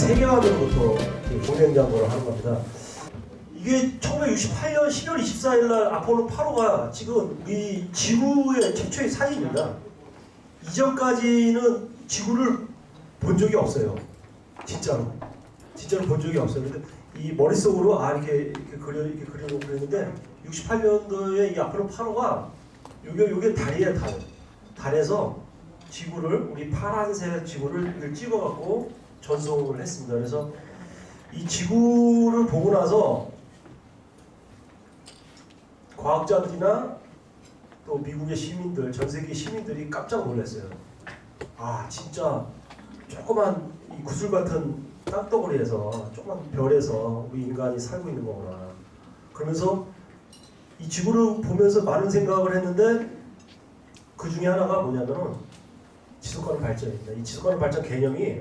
세계관으로부터 공랭장고를 하는 겁니다. 이게 1968년 10월 24일 날 아폴로 8호가 지금 우리 지구의 최초의 사진입니다. 이전까지는 지구를 본 적이 없어요. 진짜로 본 적이 없어요. 근데 이 머릿속으로 이렇게 그려놓고 그랬는데 68년도에 이 아폴로 8호가 요게 달이에요. 달에서 지구를, 우리 파란색 지구를 찍어갖고 전송을 했습니다. 그래서 이 지구를 보고 나서 과학자들이나 또 미국의 시민들, 전 세계 시민들이 깜짝 놀랐어요. 진짜 조그만 이 구슬 같은 땅덩어리에서, 조그만 별에서 우리 인간이 살고 있는 거구나. 그러면서 이 지구를 보면서 많은 생각을 했는데 그 중에 하나가 뭐냐면은 지속가능 발전입니다. 이 지속가능 발전 개념이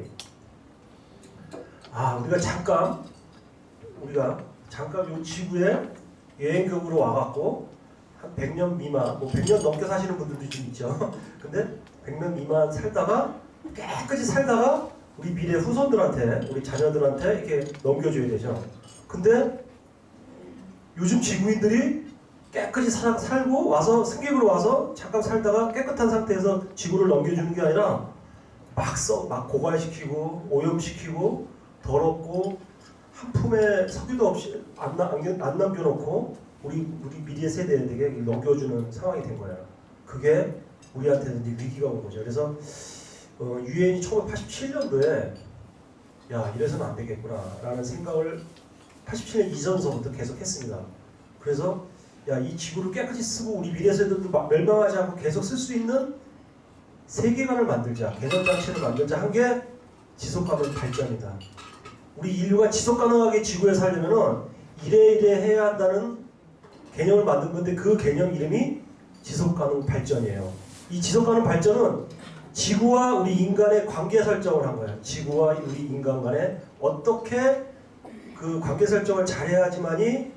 우리가 잠깐 이 지구에 여행객으로 와갖고 한 100년 미만, 100년 넘게 사시는 분들도 좀 있죠. 근데 100년 미만 살다가 깨끗이 살다가 우리 미래 후손들한테, 우리 자녀들한테 이렇게 넘겨줘야 되죠. 근데 요즘 지구인들이 깨끗이 살고 와서 승객으로 와서 잠깐 살다가 깨끗한 상태에서 지구를 넘겨주는 게 아니라 막 고갈시키고 오염시키고 더럽고 한 푼의 석유도 없이 안 남겨놓고 우리 미래 세대에게 넘겨주는 상황이 된 거예요. 그게 우리한테는 이제 위기가 온 거죠. 그래서 유엔이 1987년도에 이래서는 안 되겠구나라는 생각을 87년 이전서부터 계속 했습니다. 그래서 이 지구를 깨끗이 쓰고 우리 미래 세대들도 멸망하지 않고 계속 쓸 수 있는 세계관을 만들자, 개선 장치를 만들자 한 게 지속가능 발전이다. 우리 인류가 지속가능하게 지구에 살려면은 이래 해야 한다는 개념을 만든 건데 그 개념 이름이 지속가능 발전이에요. 이 지속가능 발전은 지구와 우리 인간의 관계 설정을 한 거예요. 지구와 우리 인간 간에 어떻게 그 관계 설정을 잘해야지만이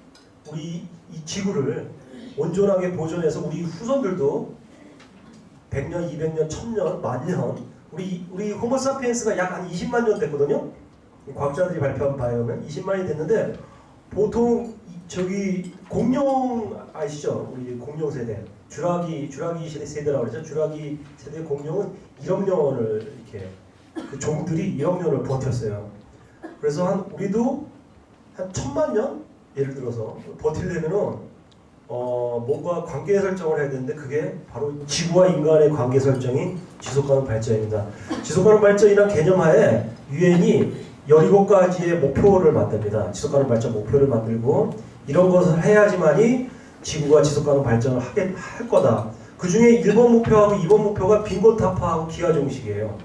우리 이 지구를 온전하게 보존해서 우리 후손들도 100년, 200년, 1000년, 만년 우리 호모사피엔스가 약 한 20만 년 됐거든요. 과학자들이 발표한 바에 의하면 20만이 됐는데 보통 저기 공룡 아시죠? 우리 공룡 세대 주라기 세대라고 그러죠. 주라기 세대 공룡은 1억 년을 이렇게 그 종들이 1억 년을 버텼어요. 그래서 우리도 한 1000만 년 예를 들어서 버틸려면은 뭔가 관계 설정을 해야 되는데 그게 바로 지구와 인간의 관계 설정인 지속가능 발전입니다. 지속가능 발전이란 개념하에 유엔이 17가지의 목표를 만듭니다. 지속가능 발전 목표를 만들고 이런 것을 해야지만이 지구가 지속가능 발전을 할 거다. 그 중에 1번 목표하고 2번 목표가 빈곤타파하고 기하종식이에요.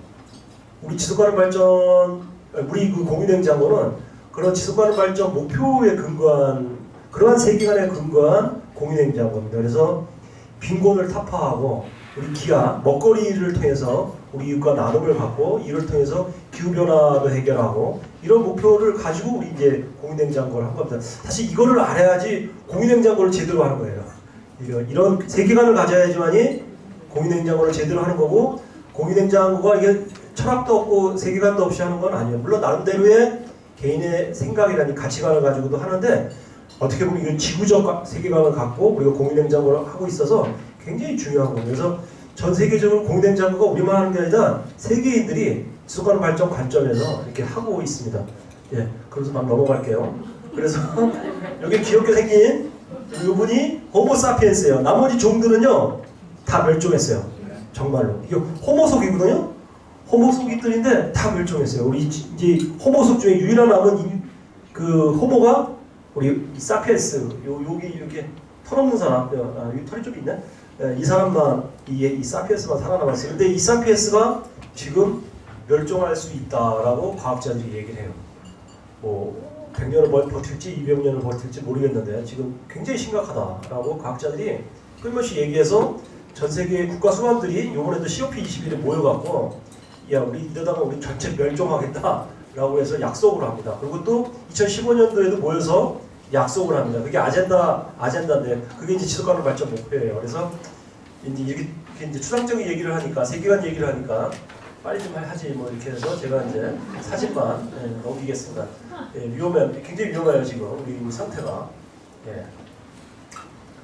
우리 지속가능 발전, 우리 그 공유냉장고는 그런 지속가능 발전 목표에 근거한 그러한 세계관에 근거한 공유냉장고입니다. 그래서 빈곤을 타파하고 우리 기아 먹거리를 통해서 우리 이웃과 나눔을 갖고 이를 통해서 기후변화도 해결하고 이런 목표를 가지고 우리 이제 공유냉장고를 한 겁니다. 사실 이거를 알아야지 공유냉장고를 제대로 하는 거예요. 이런 세계관을 가져야지만이 공유냉장고를 제대로 하는 거고 공유냉장고가 이게 철학도 없고 세계관도 없이 하는 건 아니에요. 물론 나름대로의 개인의 생각이라는 가치관을 가지고도 하는데 어떻게 보면 이건 지구적 세계관을 갖고 우리가 공유냉장고를 하고 있어서 굉장히 중요한 거예요. 그래서 전 세계적으로 공유냉장고가 우리만 하는 게 아니라 세계인들이 지속가능 발전 관점에서 이렇게 하고 있습니다. 그래서 막 넘어갈게요. 그래서 여기 귀엽게 생긴 이분이 호모사피엔스예요. 나머지 종들은요 다 멸종했어요. 정말로 이게 호모속이거든요. 호모속이들인데 다 멸종했어요. 우리 이제 호모속 중에 유일한 남은 그 호모가 우리 사피엔스 여기 이렇게 털 없는 사람, 여기 털이 좀 있네. 이 사람만 이 사피엔스만 살아남았어요. 근데 이 사피엔스가 지금 멸종할 수 있다라고 과학자들이 얘기를 해요. 100년을 버틸지 200년을 버틸지 모르겠는데 지금 굉장히 심각하다라고 과학자들이 끊임없이 얘기해서 전 세계 국가 수반들이 이번에도 COP21에 모여갖고 우리 이러다가 우리 전체 멸종하겠다라고 해서 약속을 합니다. 그리고 또 2015년도에도 모여서 약속을 합니다. 그게 아젠다인데 그게 이제 지속가능 발전 목표예요. 그래서 이제 이렇게 이제 추상적인 얘기를 하니까 세계관 얘기를 하니까 빨리 좀 하지 뭐 이렇게 해서 제가 이제 사진만 넘기겠습니다. 위험해, 굉장히 위험해요 지금 우리 상태가.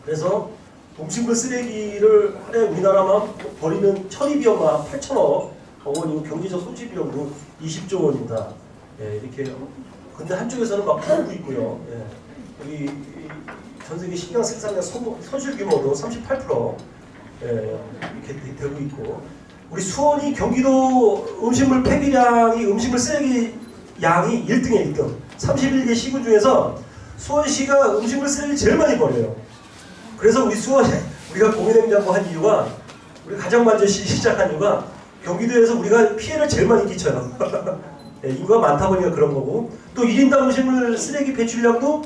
그래서 음식물 쓰레기를 한 해 우리나라만 버리는 천이비용만 8천억 원이고 경제적 손실 비용도 20조 원입니다. 이렇게 근데 한쪽에서는 막 부르고 있고요. 여기 전 세계 식량 생산량 손실 규모도 38% 이렇게 되고 있고, 우리 수원이 경기도 음식물 폐기량이 음식물 쓰레기 양이 1등에 1등. 31개 시군 중에서 수원시가 음식물 쓰레기 제일 많이 버려요. 그래서 우리 수원 우리가 공유냉장고 한 이유가, 우리 가정 만져 시작한 이유가 경기도에서 우리가 피해를 제일 많이 끼쳐요. 인구가 많다 보니까 그런 거고, 또 1인당 음식물 쓰레기 배출량도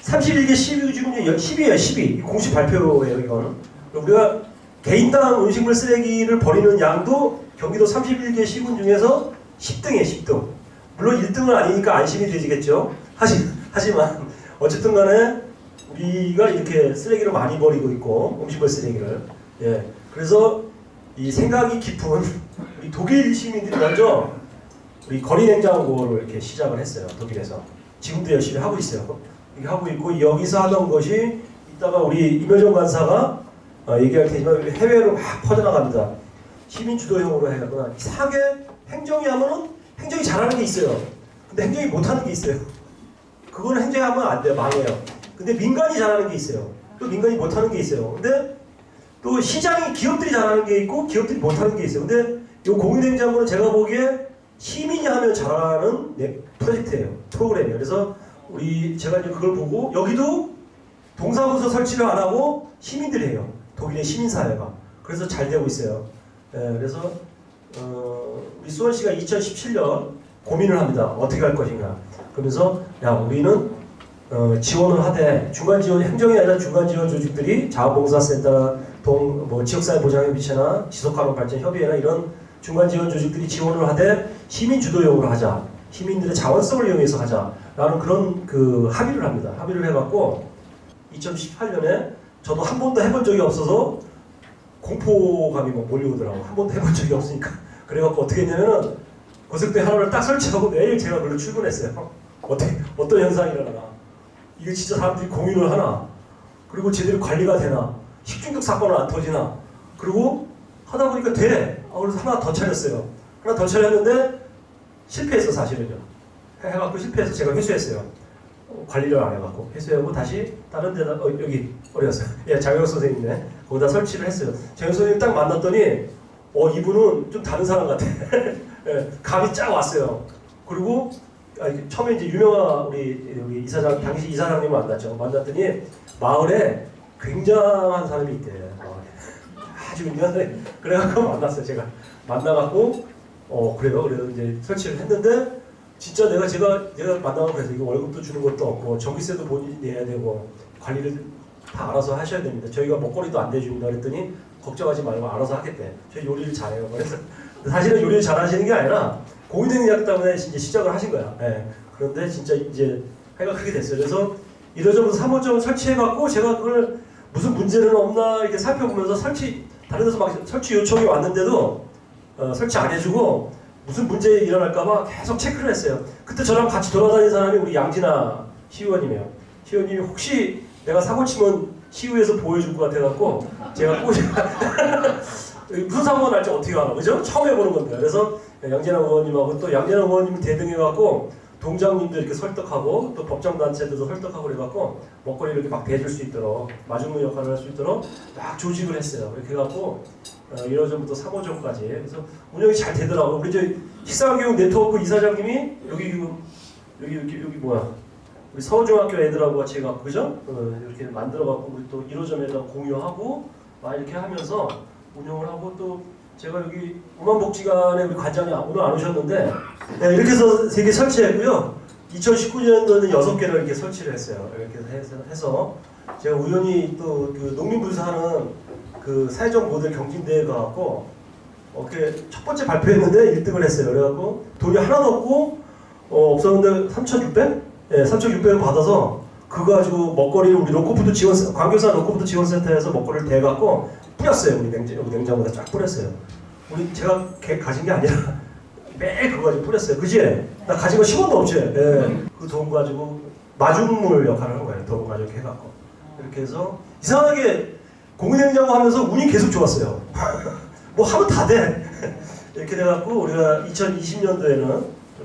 31개 시군 중에 10위에요. 10위. 공식 발표예요 이거는. 우리가 개인당 음식물 쓰레기를 버리는 양도 경기도 31개 시군 중에서 10등이에요. 10등. 물론 1등은 아니니까 안심이 되지겠죠. 하지만 어쨌든 간에 우리가 이렇게 쓰레기를 많이 버리고 있고, 음식물 쓰레기를. 그래서 이 생각이 깊은 우리 독일 시민들이 먼저 우리 거리 냉장고를 이렇게 시작을 했어요. 독일에서. 지금도 열심히 하고 있어요. 이렇게 하고 있고, 여기서 하던 것이 이따가 우리 임효정 간사가 얘기할 테지만 해외로 막 퍼져나갑니다. 시민 주도형으로 해가거나 이상하게 행정이 하면은 행정이 잘하는 게 있어요. 근데 행정이 못하는 게 있어요. 그거는 행정이 하면 안 돼요. 망해요. 근데 민간이 잘하는 게 있어요. 또 민간이 못하는 게 있어요. 근데 또 시장이 기업들이 잘하는 게 있고 기업들이 못하는 게 있어요. 근데 이 공유냉장고는 제가 보기에 시민이 하면 잘하는 프로젝트예요. 프로그램이에요. 그래서 제가 이제 그걸 보고, 여기도 동사무소 설치를 안 하고 시민들이 해요. 독일의 시민사회가. 그래서 잘 되고 있어요. 그래서 우리 수원시가 2017년 고민을 합니다. 어떻게 할 것인가. 그러면서 우리는 지원을 하되, 중간 지원, 행정이 아니라 중간 지원 조직들이 자원봉사센터, 지역사회보장협의체나 지속가능발전협의회나 이런 중간 지원 조직들이 지원을 하되 시민 주도형으로 하자. 시민들의 자원성을 이용해서 하자라는 그런 합의를 합니다. 합의를 해갖고 2018년에 저도 한 번도 해본 적이 없어서 공포감이 막 몰려오더라고. 한 번도 해본 적이 없으니까. 그래갖고 어떻게 했냐면은 고속도로 하나를 딱 설치하고 매일 제가 그걸로 출근했어요. 어떤 현상이 일어나나. 이게 진짜 사람들이 공유를 하나. 그리고 제대로 관리가 되나. 식중독 사건은 안 터지나. 그리고 하다 보니까 돼. 그래서 하나 더 차렸어요. 하나 더 차렸는데 실패했어, 사실은요. 해갖고 실패해서 제가 회수했어요. 관리를 안 해갖고 회수하고 다시 다른 데다 여기 어디였어요? 장혁 선생님네. 거기다 설치를 했어요. 장혁 선생님 딱 만났더니 이분은 좀 다른 사람 같아. 감이 쫙 왔어요. 그리고 처음에 이제 유명한 우리 이사장, 당시 이사장님을 만났더니 마을에 굉장한 사람이 있대. 아주 굉장한데, 그래갖고 만났어요. 제가 만나갖고 그래요. 그래서 이제 설치를 했는데, 진짜 제가 만나고 그래서 이거 월급도 주는 것도 없고 전기세도 본인이 내야 되고 관리를 다 알아서 하셔야 됩니다. 저희가 먹거리도 안 대줍니다. 그랬더니 걱정하지 말고 알아서 하겠대. 저희 요리를 잘해요. 그래서 사실은 요리를 잘하시는 게 아니라 공유냉장고 때문에 이제 시작을 하신 거야. 그런데 진짜 이제 해가 크게 됐어요. 그래서 이러저러서 3호점 설치해갖고 제가 그걸 무슨 문제는 없나 이렇게 살펴보면서 다른 데서 막 설치 요청이 왔는데도 설치 안 해주고 무슨 문제 일어날까봐 계속 체크를 했어요. 그때 저랑 같이 돌아다니는 사람이 우리 양진아 시의원이에요. 시의원님이 혹시 내가 사고 치면 시의회에서 보여줄 것 같아갖고 제가 꼭 무슨 사고가 날지 어떻게 알아, 그죠? 처음 해보는 건데. 그래서 양진아 의원님하고 또 양진아 의원님이 대등해갖고 동장님도 이렇게 설득하고 또 법정단체들도 설득하고 그래갖고 먹거리를 이렇게 막 대줄 수 있도록 마중물 역할을 할 수 있도록 막 조직을 했어요. 이렇게 해갖고 1호점부터 3호점까지. 그래서 운영이 잘 되더라고요. 우리 저 식사교육 네트워크 이사장님이 여기 뭐야? 우리 서울중학교 애들하고 같이 해갖고, 그죠? 이렇게 만들어갖고 우리 또 1호점에다 공유하고 막 이렇게 하면서 운영을 하고, 또 제가 여기 우만복지관에 우리 관장이 오늘 안 오셨는데 이렇게 해서 3개 설치했고요. 2019년도에는 6개를 이렇게 설치를 했어요. 이렇게 해서 제가 우연히 또 그 농민부에서 하는 그 사회적 모델 경진대회 가갖고 첫 번째 발표했는데 1등을 했어요. 그래갖고 돈이 하나도 없고 없었는데 3,600? 3,600을 받아서 그거 가지고 먹거리를 우리 로코푸드 광교산 로코푸드 지원센터에서 먹거리를 대갖고 뿌렸어요. 우리 냉장고에다 쫙 뿌렸어요. 제가 가진 게 아니라 매일 그거 가지고 뿌렸어요. 그지? 나 가진 거 10원도 없지? 예. 그 돈 가지고 마중물 역할을 한 거예요. 돈 가지고 해갖고. 이렇게 해서 이상하게 공인행자고 하면서 운이 계속 좋았어요. 뭐 하면 다 돼. 이렇게 돼갖고 우리가 2020년도에는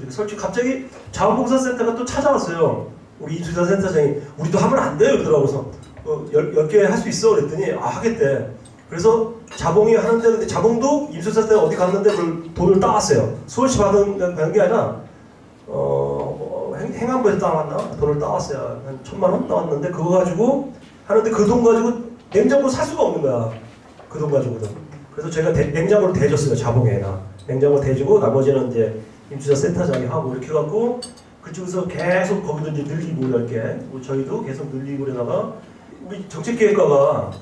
솔직히 갑자기 자원봉사센터가 또 찾아왔어요. 우리 이주자 센터장이 우리도 하면 안 돼요 그러더라고서 10개 할 수 있어 그랬더니 하겠대. 그래서 자봉이 하는데 근데 자봉도 임수센터 어디 갔는데 그걸 돈을 따왔어요. 수월시 받은 게 아니라 행안부에서 따왔나? 돈을 따왔어요. 한 1,000만 원 따왔는데 그거 가지고 하는데 그 돈 가지고 냉장고 살 수가 없는 거야. 그 돈 가지고도. 그래서 저희가 냉장고를 대줬어요. 자봉에나 냉장고 대주고 나머지는 이제 임수자 센터장이 하고 이렇게 해갖고 그쪽에서 계속 거기도 이제 늘리고 이렇게 저희도 계속 늘리고 그러다가 우리 정책기획과가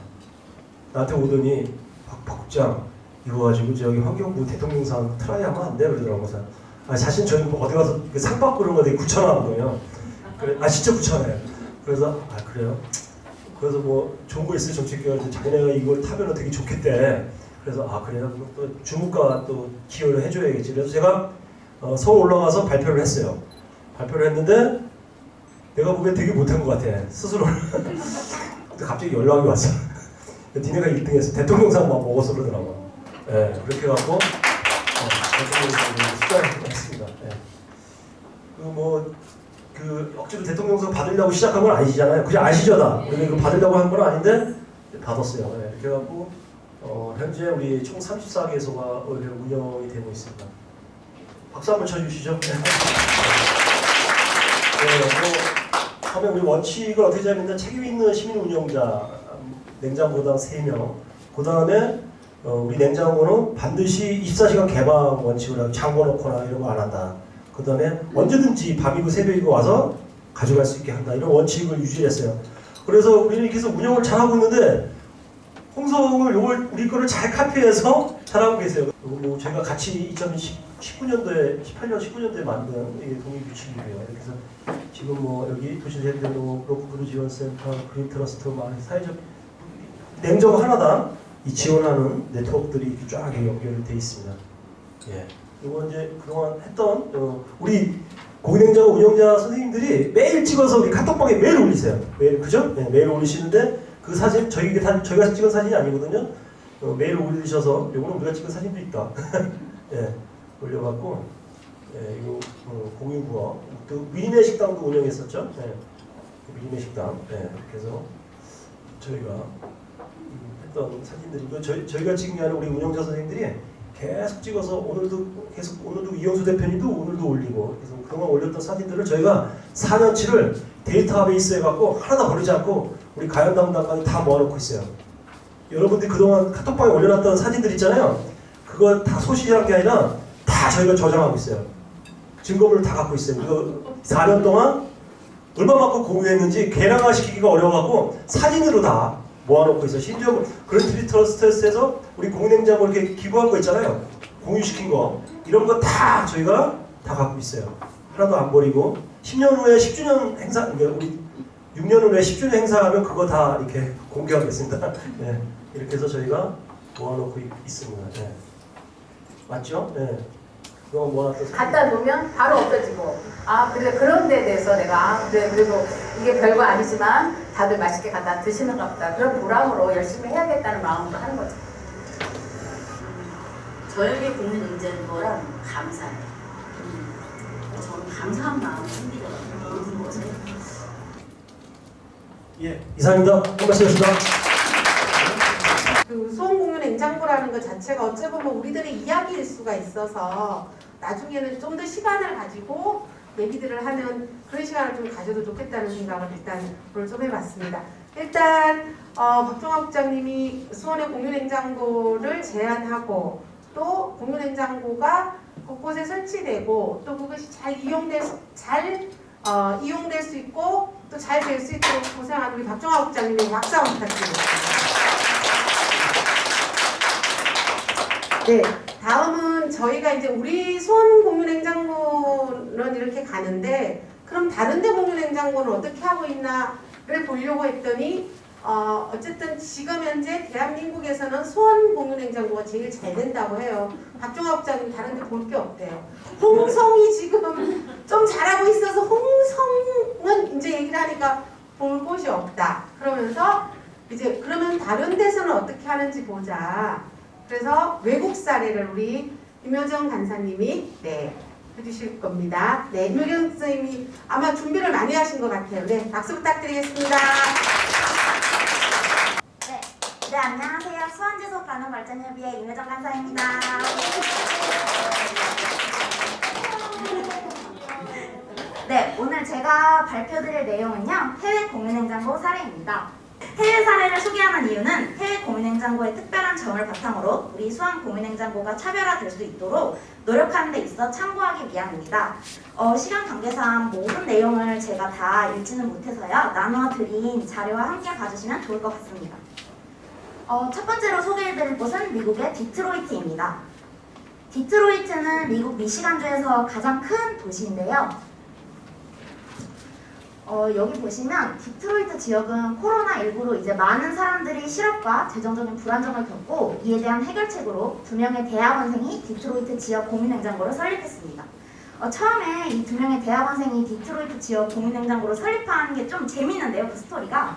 나한테 오더니 박 국장 이거 가지고 저기 환경부 대통령상 트라이 하면 안 돼 그러더라고. 그래서 사실 저희 뭐 어디 가서 상 받고 그런 거 되게 구천하는 거예요. 그래, 진짜 구천해요. 그래서 그래요? 그래서 뭐 좋은 거 있어요 정책기획과 자기네가 이걸 타면은 되게 좋겠대. 그래서 그래요? 또 주무과 또 기여를 해줘야겠지. 그래서 제가 서울 올라가서 발표를 했어요. 발표를 했는데 내가 보기엔 되게 못한 것 같아 스스로. 근데 갑자기 연락이 왔어. 니네가 1등했어. 대통령상 막 먹었어 그러더라고. 예, 그렇게 해갖고 대통령상 수상을 했습니다. 예. 억지로 대통령상 받으려고 시작한 건 아니시잖아요. 그냥 아시죠 다. 우리가 이거 받으려고 한 건 아닌데 받았어요. 예, 이렇게 해갖고 현재 우리 총 34개소가 운영이 되고 있습니다. 박수 한번 쳐주시죠. 네, 처음에 우리 원칙을 어떻게 잡는데 책임 있는 시민 운영자 냉장고당 3명. 그 다음에 우리 냉장고는 반드시 24시간 개방 원칙을 하고 잠궈 놓거나 이런 거 안 한다. 그 다음에 언제든지 밤이고 새벽이고 와서 가져갈 수 있게 한다. 이런 원칙을 유지했어요. 그래서 우리는 이렇게 해서 운영을 잘하고 있는데 홍성을 우리 거를 잘 카피해서 잘하고 계세요. 뭐 제가 같이 2019년도에 18년 19년도에 만든 이게 독립유치기예요. 그래서 지금 뭐 여기 도시재생대로 로크브루 지원센터, 그린트러스트, 사회적 냉장고 하나당 이 지원하는 네트워크들이 이렇게 쫙 연결돼 있습니다. 예. 이거 이제 그동안 했던 우리 공인냉장고 운영자 선생님들이 매일 찍어서 우리 카톡방에 매일 올리세요. 매일 그죠? 네, 매일 올리시는데 그 사진 저희가 찍은 사진이 아니거든요. 매일 올리셔서 요거는 우리가 찍은 사진도 있다. 예, 올려갖고 예, 이거 공유부어 또 미리네 식당도 운영했었죠. 예, 미리네 식당. 예, 이렇게 해서 저희가 했던 사진들이고 저희가 찍은 게 아니라 우리 운영자 선생님들이 계속 찍어서 오늘도 이영수 대표님도 오늘도 올리고 그래서 그동안 올렸던 사진들을 저희가 4년치를 데이터베이스에 갖고 하나도 버리지 않고 우리 가연담당관이 다 모아놓고 있어요. 여러분들이 그동안 카톡방에 올려놨던 사진들 있잖아요. 그거 다 소실한 게 아니라 다 저희가 저장하고 있어요. 증거물을 다 갖고 있어요. 이거 4년 동안 얼마만큼 공유했는지 개량화 시키기가 어려워갖고 사진으로 다 모아놓고 있어요. 심지어 그랜트리 트러스트에서 우리 공인냉장고 이렇게 기부한 거 있잖아요. 공유시킨 거 이런 거 다 저희가 다 갖고 있어요. 하나도 안 버리고 10년 후에 10주년 행사, 우리 6년 후에 10주년 행사하면 그거 다 이렇게 공개하겠습니다. 네, 이렇게 해서 저희가 모아놓고 있습니다. 네. 맞죠? 네. 그동안 모아놨던 갖다 놓으면 바로 없어지고 그래 그런 데 대해서 내가 그래 그래도 이게 별거 아니지만 다들 맛있게 갖다 드시는가 보다 그런 보람으로 열심히 해야겠다는 마음으로 하는 거죠. 저에게 공인행자는 감사해요. 저는 감사한 마음이 생기더라고요. 모든 것에. 예, 이상입니다. 고맙습니다. 그 수원공유냉장고라는 것 자체가 어찌 보면 우리들의 이야기일 수가 있어서 나중에는 좀 더 시간을 가지고 얘기들을 하는 그런 시간을 좀 가져도 좋겠다는 생각을 일단 오늘 좀 해봤습니다. 일단 박종학 국장님이 수원의 공유냉장고를 제안하고 또 공유냉장고가 곳곳에 설치되고 또 그것이 잘 이용될 수 있고 또 잘 될 수 있도록 고생한 우리 박종학 국장님의 박수 한번 부탁드립니다. 네, 다음은 저희가 이제 우리 수원 공유냉장고는 이렇게 가는데 그럼 다른데 공유냉장고는 어떻게 하고 있나를 보려고 했더니 어쨌든 지금 현재 대한민국에서는 수원 공유냉장고가 제일 잘 된다고 해요. 박종학 국장님 다른 데 볼 게 없대요. 홍성이 지금 좀 잘하고 있어서 홍성은 이제 얘기를 하니까 볼 곳이 없다. 그러면서 이제 그러면 다른 데서는 어떻게 하는지 보자. 그래서 외국 사례를 우리 임효정 간사님이 해주실 겁니다. 네, 임효정 선생님이 아마 준비를 많이 하신 것 같아요. 네, 박수 부탁드리겠습니다. 네, 안녕하세요. 수원지속 가능발전협의회 임효정 간사입니다. 네, 오늘 제가 발표드릴 내용은요, 해외 공유냉장고 사례입니다. 해외 사례를 소개하는 이유는 해외 공유냉장고의 특별한 점을 바탕으로 우리 수원 공유냉장고가 차별화될 수 있도록 노력하는 데 있어 참고하기 위함입니다. 시간 관계상 모든 내용을 제가 다 읽지는 못해서요, 나눠드린 자료와 함께 봐주시면 좋을 것 같습니다. 첫 번째로 소개해드릴 곳은 미국의 디트로이트입니다. 디트로이트는 미국 미시간주에서 가장 큰 도시인데요. 여기 보시면 디트로이트 지역은 코로나19로 이제 많은 사람들이 실업과 재정적인 불안정을 겪고 이에 대한 해결책으로 2명의 대학원생이 디트로이트 지역 공유냉장고를 설립했습니다. 처음에 이 2명의 대학원생이 디트로이트 지역 공유냉장고를 설립하는 게 좀 재밌는데요, 그 스토리가.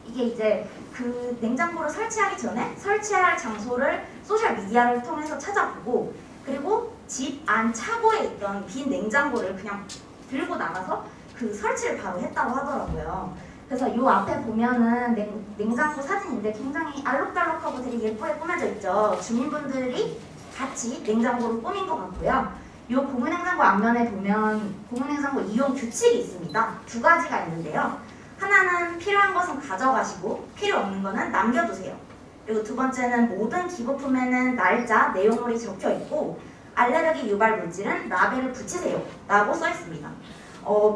이게 이제 그 냉장고를 설치하기 전에 설치할 장소를 소셜미디어를 통해서 찾아보고, 그리고 집 안 차고에 있던 빈 냉장고를 그냥 들고 나가서 그 설치를 바로 했다고 하더라고요. 그래서 요 앞에 보면은 냉장고 사진인데 굉장히 알록달록하고 되게 예쁘게 꾸며져 있죠. 주민분들이 같이 냉장고를 꾸민 것 같고요. 요 공유냉장고 앞면에 보면 공유냉장고 이용 규칙이 있습니다. 2가지가 있는데요. 하나는 필요한 것은 가져가시고 필요 없는 것은 남겨두세요. 그리고 2번째는 모든 기부품에는 날짜, 내용물이 적혀 있고 알레르기 유발 물질은 라벨을 붙이세요 라고 써 있습니다.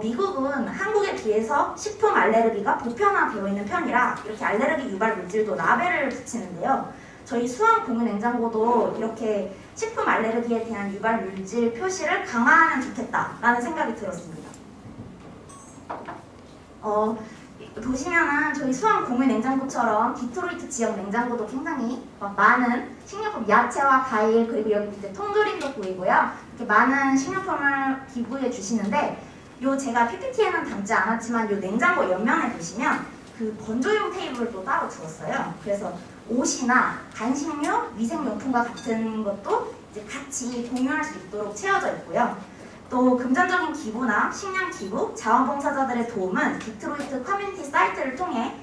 미국은 한국에 비해서 식품 알레르기가 보편화되어 있는 편이라 이렇게 알레르기 유발 물질도 라벨을 붙이는데요. 저희 수원 공유냉장고도 이렇게 식품 알레르기에 대한 유발 물질 표시를 강화하면 좋겠다라는 생각이 들었습니다. 보시면은 저희 수원 공유냉장고처럼 디트로이트 지역 냉장고도 굉장히 많은 식료품, 야채와 과일, 그리고 여기 밑에 통조림도 보이고요. 이렇게 많은 식료품을 기부해 주시는데, 요 제가 PPT에는 담지 않았지만 요 냉장고 옆면에 보시면 그 건조용 테이블을 또 따로 두었어요. 그래서 옷이나 간식류, 위생용품과 같은 것도 이제 같이 공유할 수 있도록 채워져 있고요. 또 금전적인 기부나 식량 기부, 자원봉사자들의 도움은 디트로이트 커뮤니티 사이트를 통해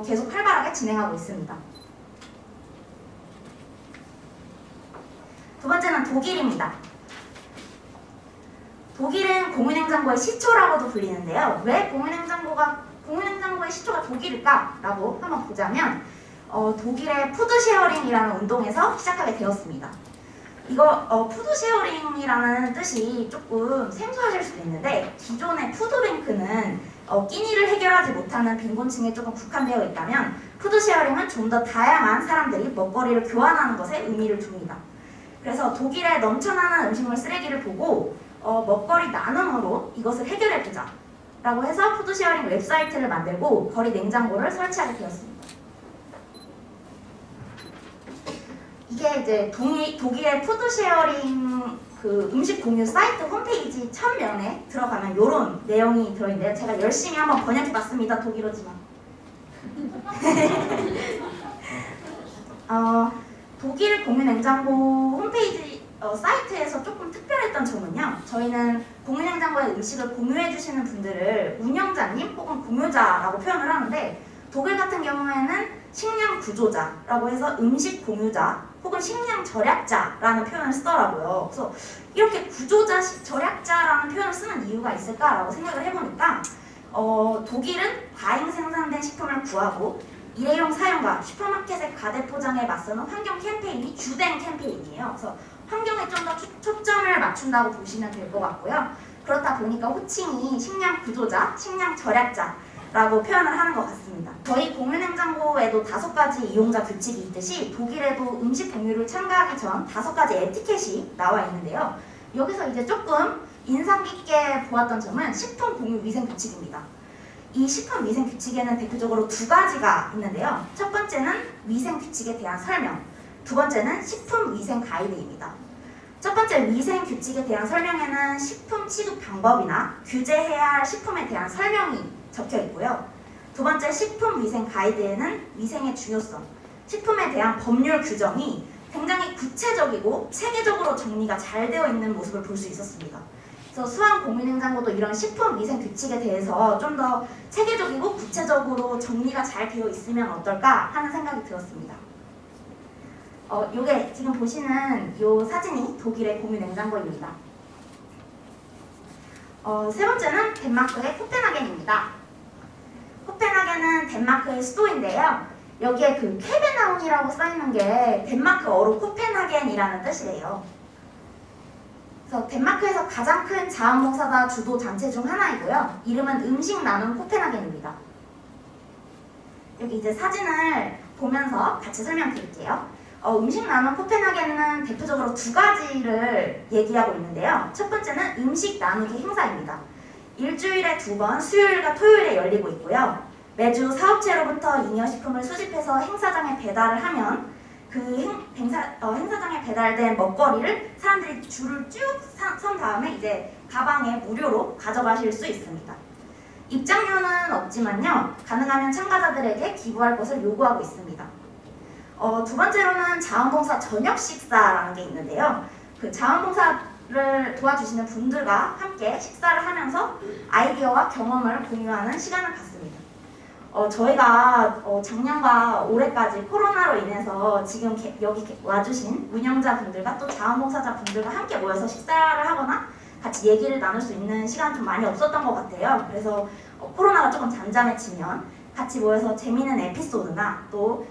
계속 활발하게 진행하고 있습니다. 2번째는 독일입니다. 독일은 공유냉장고의 시초라고도 불리는데요. 왜 공유냉장고의 시초가 독일일까라고 한번 보자면 독일의 푸드쉐어링이라는 운동에서 시작하게 되었습니다. 이거 푸드쉐어링이라는 뜻이 조금 생소하실 수도 있는데, 기존의 푸드뱅크는 끼니를 해결하지 못하는 빈곤층에 조금 국한되어 있다면 푸드쉐어링은 좀 더 다양한 사람들이 먹거리를 교환하는 것에 의미를 둡니다. 그래서 독일의 넘쳐나는 음식물 쓰레기를 보고 먹거리 나눔으로 이것을 해결해보자 라고 해서 푸드쉐어링 웹사이트를 만들고 거리 냉장고를 설치하게 되었습니다. 이게 이제 독일의 푸드쉐어링 그 음식 공유 사이트 홈페이지 첫면에 들어가면 이런 내용이 들어있는데요. 제가 열심히 한번 번역해봤습니다. 독일어지만. 독일 공유냉장고 홈페이지 사이트에서 조금 특별했던 점은요. 저희는 공유냉장고에 음식을 공유해주시는 분들을 운영자님 혹은 공유자라고 표현을 하는데, 독일 같은 경우에는 식량 구조자라고 해서 음식 공유자 혹은 식량 절약자라는 표현을 쓰더라고요. 그래서 이렇게 구조자, 절약자라는 표현을 쓰는 이유가 있을까라고 생각을 해보니까 독일은 과잉 생산된 식품을 구하고 일회용 사용과 슈퍼마켓의 과대 포장에 맞서는 환경 캠페인이 주된 캠페인이에요. 그래서 환경에 좀 더 초점을 맞춘다고 보시면 될 것 같고요. 그렇다 보니까 호칭이 식량 구조자, 식량 절약자라고 표현을 하는 것 같습니다. 저희 공유냉장고에도 5가지 이용자 규칙이 있듯이 독일에도 음식 공유를 참가하기 전 5가지 에티켓이 나와 있는데요. 여기서 이제 조금 인상 깊게 보았던 점은 식품 공유 위생 규칙입니다. 이 식품 위생 규칙에는 대표적으로 두 가지가 있는데요. 첫 번째는 위생 규칙에 대한 설명, 두 번째는 식품 위생 가이드입니다. 첫 번째 위생 규칙에 대한 설명에는 식품 취급 방법이나 규제해야 할 식품에 대한 설명이 적혀 있고요. 두 번째 식품 위생 가이드에는 위생의 중요성, 식품에 대한 법률 규정이 굉장히 구체적이고 체계적으로 정리가 잘 되어 있는 모습을 볼 수 있었습니다. 그래서 수학공인행정고도 이런 식품 위생 규칙에 대해서 좀 더 체계적이고 구체적으로 정리가 잘 되어 있으면 어떨까 하는 생각이 들었습니다. 요게 지금 보시는 요 사진이 독일의 공유냉장고입니다. 세 번째는 덴마크의 코펜하겐입니다. 코펜하겐은 덴마크의 수도인데요. 여기에 그 쾌베나운이라고 써있는 게 덴마크어로 코펜하겐이라는 뜻이래요. 그래서 덴마크에서 가장 큰 자원봉사자 주도 단체 중 하나이고요. 이름은 음식 나눔 코펜하겐입니다. 여기 이제 사진을 보면서 같이 설명드릴게요. 음식 나눔 코펜하겐은 대표적으로 두 가지를 얘기하고 있는데요. 첫 번째는 음식 나누기 행사입니다. 일주일에 2번 수요일과 토요일에 열리고 있고요. 매주 사업체로부터 잉여식품을 수집해서 행사장에 배달을 하면 그 행사장에 배달된 먹거리를 사람들이 줄을 쭉 선 다음에 이제 가방에 무료로 가져가실 수 있습니다. 입장료는 없지만요. 가능하면 참가자들에게 기부할 것을 요구하고 있습니다. 두 번째로는 자원봉사 저녁 식사라는 게 있는데요. 그 자원봉사를 도와주시는 분들과 함께 식사를 하면서 아이디어와 경험을 공유하는 시간을 갖습니다. 저희가 작년과 올해까지 코로나로 인해서 지금 여기 와주신 운영자분들과 또 자원봉사자분들과 함께 모여서 식사를 하거나 같이 얘기를 나눌 수 있는 시간이 좀 많이 없었던 것 같아요. 그래서 코로나가 조금 잠잠해지면 같이 모여서 재미있는 에피소드나 또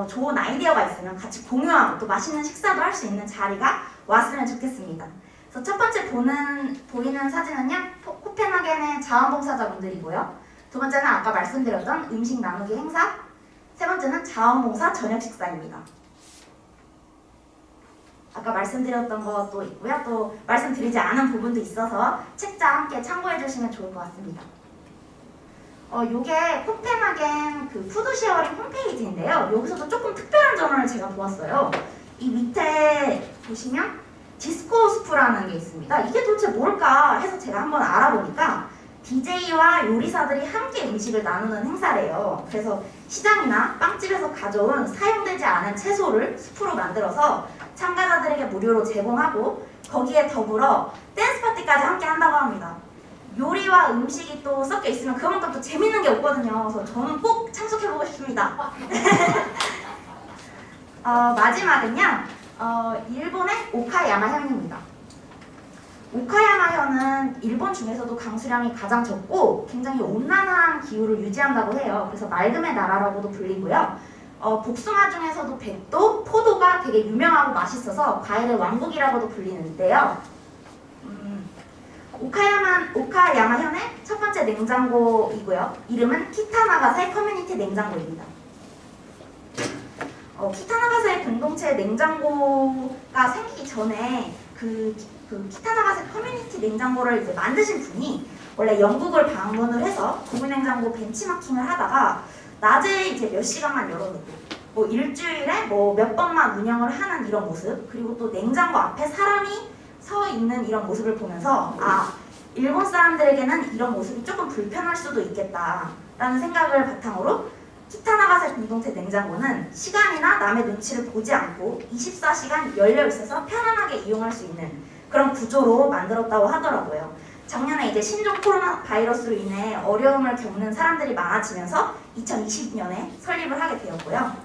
좋은 아이디어가 있으면 같이 공유하고 또 맛있는 식사도 할 수 있는 자리가 왔으면 좋겠습니다. 그래서 첫 번째 보이는 사진은요. 코펜하겐의 자원봉사자분들이고요. 두 번째는 아까 말씀드렸던 음식 나누기 행사, 세 번째는 자원봉사 저녁 식사입니다. 아까 말씀드렸던 것도 있고요. 또 말씀드리지 않은 부분도 있어서 책자 함께 참고해 주시면 좋을 것 같습니다. 요게 코펜하겐 그 푸드쉐어링 홈페이지인데요. 여기서도 조금 특별한 점을 제가 보았어요. 이 밑에 보시면 디스코 스프라는 게 있습니다. 이게 도대체 뭘까 해서 제가 한번 알아보니까 DJ와 요리사들이 함께 음식을 나누는 행사래요. 그래서 시장이나 빵집에서 가져온 사용되지 않은 채소를 스프로 만들어서 참가자들에게 무료로 제공하고 거기에 더불어 댄스 파티까지 함께 한다고 합니다. 요리와 음식이 또 섞여 있으면 그만큼 또 재밌는 게 없거든요. 그래서 저는 꼭 참석해보고 싶습니다. 마지막은요. 일본의 오카야마 현입니다. 오카야마 현은 일본 중에서도 강수량이 가장 적고 굉장히 온난한 기후를 유지한다고 해요. 그래서 맑음의 나라라고도 불리고요. 복숭아 중에서도 백도, 포도가 되게 유명하고 맛있어서 과일의 왕국이라고도 불리는데요. 오카야마 현의 첫 번째 냉장고이고요. 이름은 키타나가사의 커뮤니티 냉장고입니다. 키타나가사의 공동체 냉장고가 생기기 전에 그 키타나가사 커뮤니티 냉장고를 이제 만드신 분이 원래 영국을 방문을 해서 공유냉장고 벤치마킹을 하다가 낮에 이제 몇 시간만 열어놓고 뭐 일주일에 뭐 몇 번만 운영을 하는 이런 모습, 그리고 또 냉장고 앞에 사람이 서 있는 이런 모습을 보면서 일본 사람들에게는 이런 모습이 조금 불편할 수도 있겠다라는 생각을 바탕으로 키타나가사 공동체 냉장고는 시간이나 남의 눈치를 보지 않고 24시간 열려 있어서 편안하게 이용할 수 있는 그런 구조로 만들었다고 하더라고요. 작년에 이제 신종 코로나 바이러스로 인해 어려움을 겪는 사람들이 많아지면서 2020년에 설립을 하게 되었고요.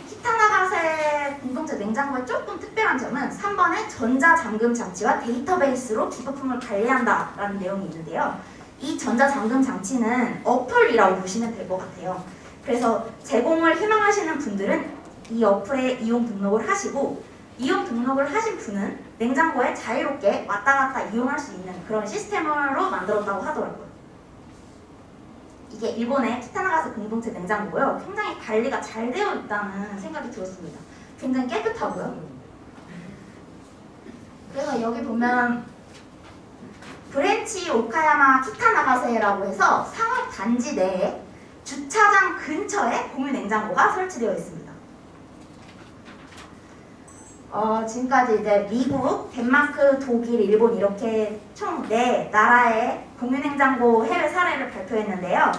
키타나가사의 공동체 냉장고의 조금 특별한 점은 3번의 전자잠금 장치와 데이터베이스로 기부품을 관리한다라는 내용이 있는데요. 이 전자잠금 장치는 어플이라고 보시면 될 것 같아요. 그래서 제공을 희망하시는 분들은 이 어플에 이용 등록을 하시고 이용 등록을 하신 분은 냉장고에 자유롭게 왔다 갔다 이용할 수 있는 그런 시스템으로 만들었다고 하더라고요. 이게 일본의 키타나가사 공동체 냉장고고요. 굉장히 관리가 잘 되어 있다는 생각이 들었습니다. 굉장히 깨끗하고요. 그래서 여기 보면 브렌치 오카야마 키타나가세라고 해서 상업 단지 내에 주차장 근처에 공유 냉장고가 설치되어 있습니다. 지금까지 이제 미국, 덴마크, 독일, 일본 이렇게 총 4나라의 공유냉장고 해외 사례를 발표했는데요.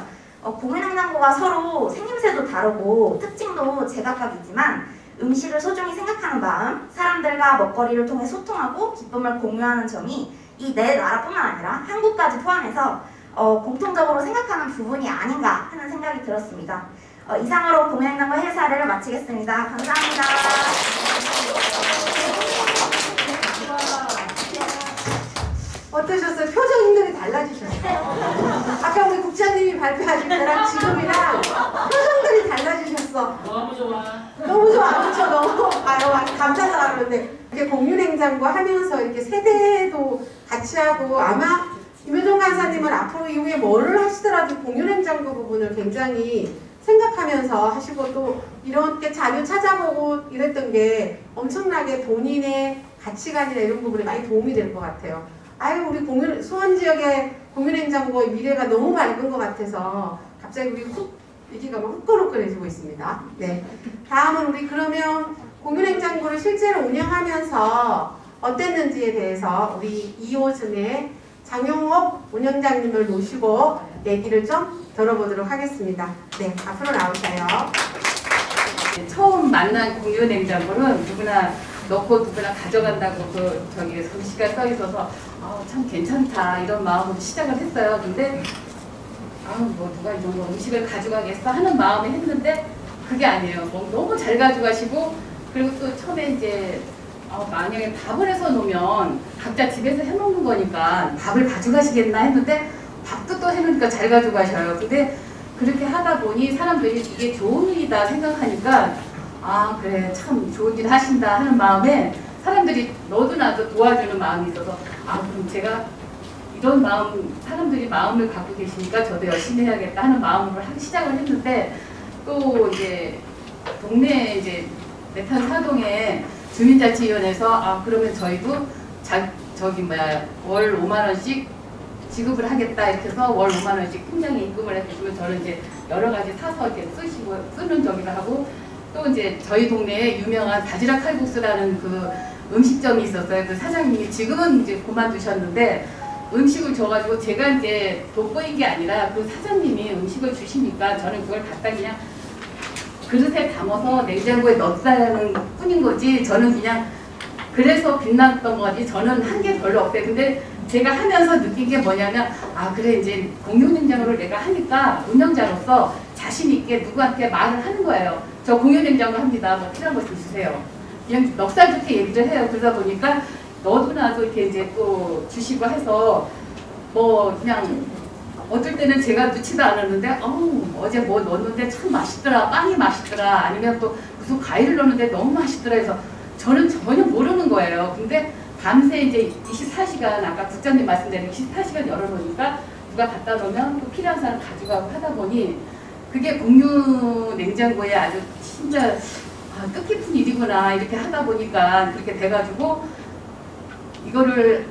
공유냉장고가 서로 생김새도 다르고 특징도 제각각이지만 음식을 소중히 생각하는 마음, 사람들과 먹거리를 통해 소통하고 기쁨을 공유하는 점이 이 4나라뿐만 아니라 한국까지 포함해서 공통적으로 생각하는 부분이 아닌가 하는 생각이 들었습니다. 이상으로 공유냉장고 해외 사례를 마치겠습니다. 감사합니다. 어떠셨어요? 표정들이 달라지셨어요. 아까 우리 국장님이 발표하실 때랑 지금이랑 표정들이 달라지셨어. 너무 좋아. 너무 좋아. 그렇죠. 너무 감사하다 그러는데 이게 공유냉장고 하면서 이렇게 세대도 같이 하고 아마 임효정 간사님은 앞으로 이후에 뭐를 하시더라도 공유냉장고 부분을 굉장히 생각하면서 하시고 또 이렇게 자료 찾아보고 이랬던 게 엄청나게 본인의 가치관이나 이런 부분에 많이 도움이 될 것 같아요. 아유 우리 수원 지역의 공유냉장고의 미래가 너무 밝은 것 같아서 갑자기 우리 얘기가 막 후끈후끈해지고 있습니다. 네. 다음은 우리 그러면 공유냉장고를 실제로 운영하면서 어땠는지에 대해서 우리 2호점의 장용옥 운영장님을 모시고 얘기를 좀 들어보도록 하겠습니다. 네, 앞으로 나오세요. 처음 만난 공유 냉장고는 누구나 넣고 누구나 가져간다고 저기 글씨가 써 있어서 참 괜찮다 이런 마음으로 시작을 했어요. 근데 뭐 누가 이 정도 음식을 가져가겠어 하는 마음에 했는데 그게 아니에요. 뭐 너무 잘 가져가시고 그리고 또 처음에 이제 만약에 밥을 해서 놓으면 각자 집에서 해먹는 거니까 밥을 가져가시겠나 했는데 밥도 또 해놓으니까 잘 가져가셔요. 근데 그렇게 하다 보니 사람들이 이게 좋은 일이다 생각하니까 그래 참 좋은 일 하신다 하는 마음에 사람들이 너도 나도 도와주는 마음이 있어서 그럼 제가 이런 마음 사람들이 마음을 갖고 계시니까 저도 열심히 해야겠다 하는 마음으로 하기 시작을 했는데 또 이제 동네 이제 내탄 사동에 주민자치위원회에서 그러면 저희도 월 5만 원씩 지급을 하겠다 이렇게 해서 월 5만 원씩 통장에 입금을 해주시면 저는 이제 여러 가지 사서 이렇게 쓰는 저기를 하고 또 이제 저희 동네에 유명한 바지락 칼국수라는 그 음식점이 있었어요. 그 사장님이 지금은 이제 그만두셨는데 음식을 줘가지고 제가 이제 돋보인 게 아니라 그 사장님이 음식을 주시니까 저는 그걸 갖다 그냥 그릇에 담아서 냉장고에 넣었다는 뿐인 거지 저는 그냥 그래서 빛났던 거지 저는 한 게 별로 없어요. 근데 제가 하면서 느낀 게 뭐냐면 그래 이제 공유 냉장고를 내가 하니까 운영자로서 자신 있게 누구한테 말을 하는 거예요. 저 공유 냉장고 합니다. 뭐 필요한 거 좀 주세요. 그냥 넉살 좋게 얘기를 해요. 그러다 보니까 너도 나도 이렇게 이제 또 주시고 해서 뭐 그냥 어떨 때는 제가 넣지도 않았는데 어제 뭐 넣었는데 참 맛있더라. 빵이 맛있더라. 아니면 또 무슨 과일을 넣었는데 너무 맛있더라 해서 저는 전혀 모르는 거예요. 근데 밤새 이제 24시간 아까 국장님 말씀대로 24시간 열어놓으니까 누가 갖다 놓으면 또 필요한 사람 가져가고 하다 보니 그게 공유 냉장고에 아주 진짜 뜻깊은 일이구나 이렇게 하다 보니까 그렇게 돼가지고 이거를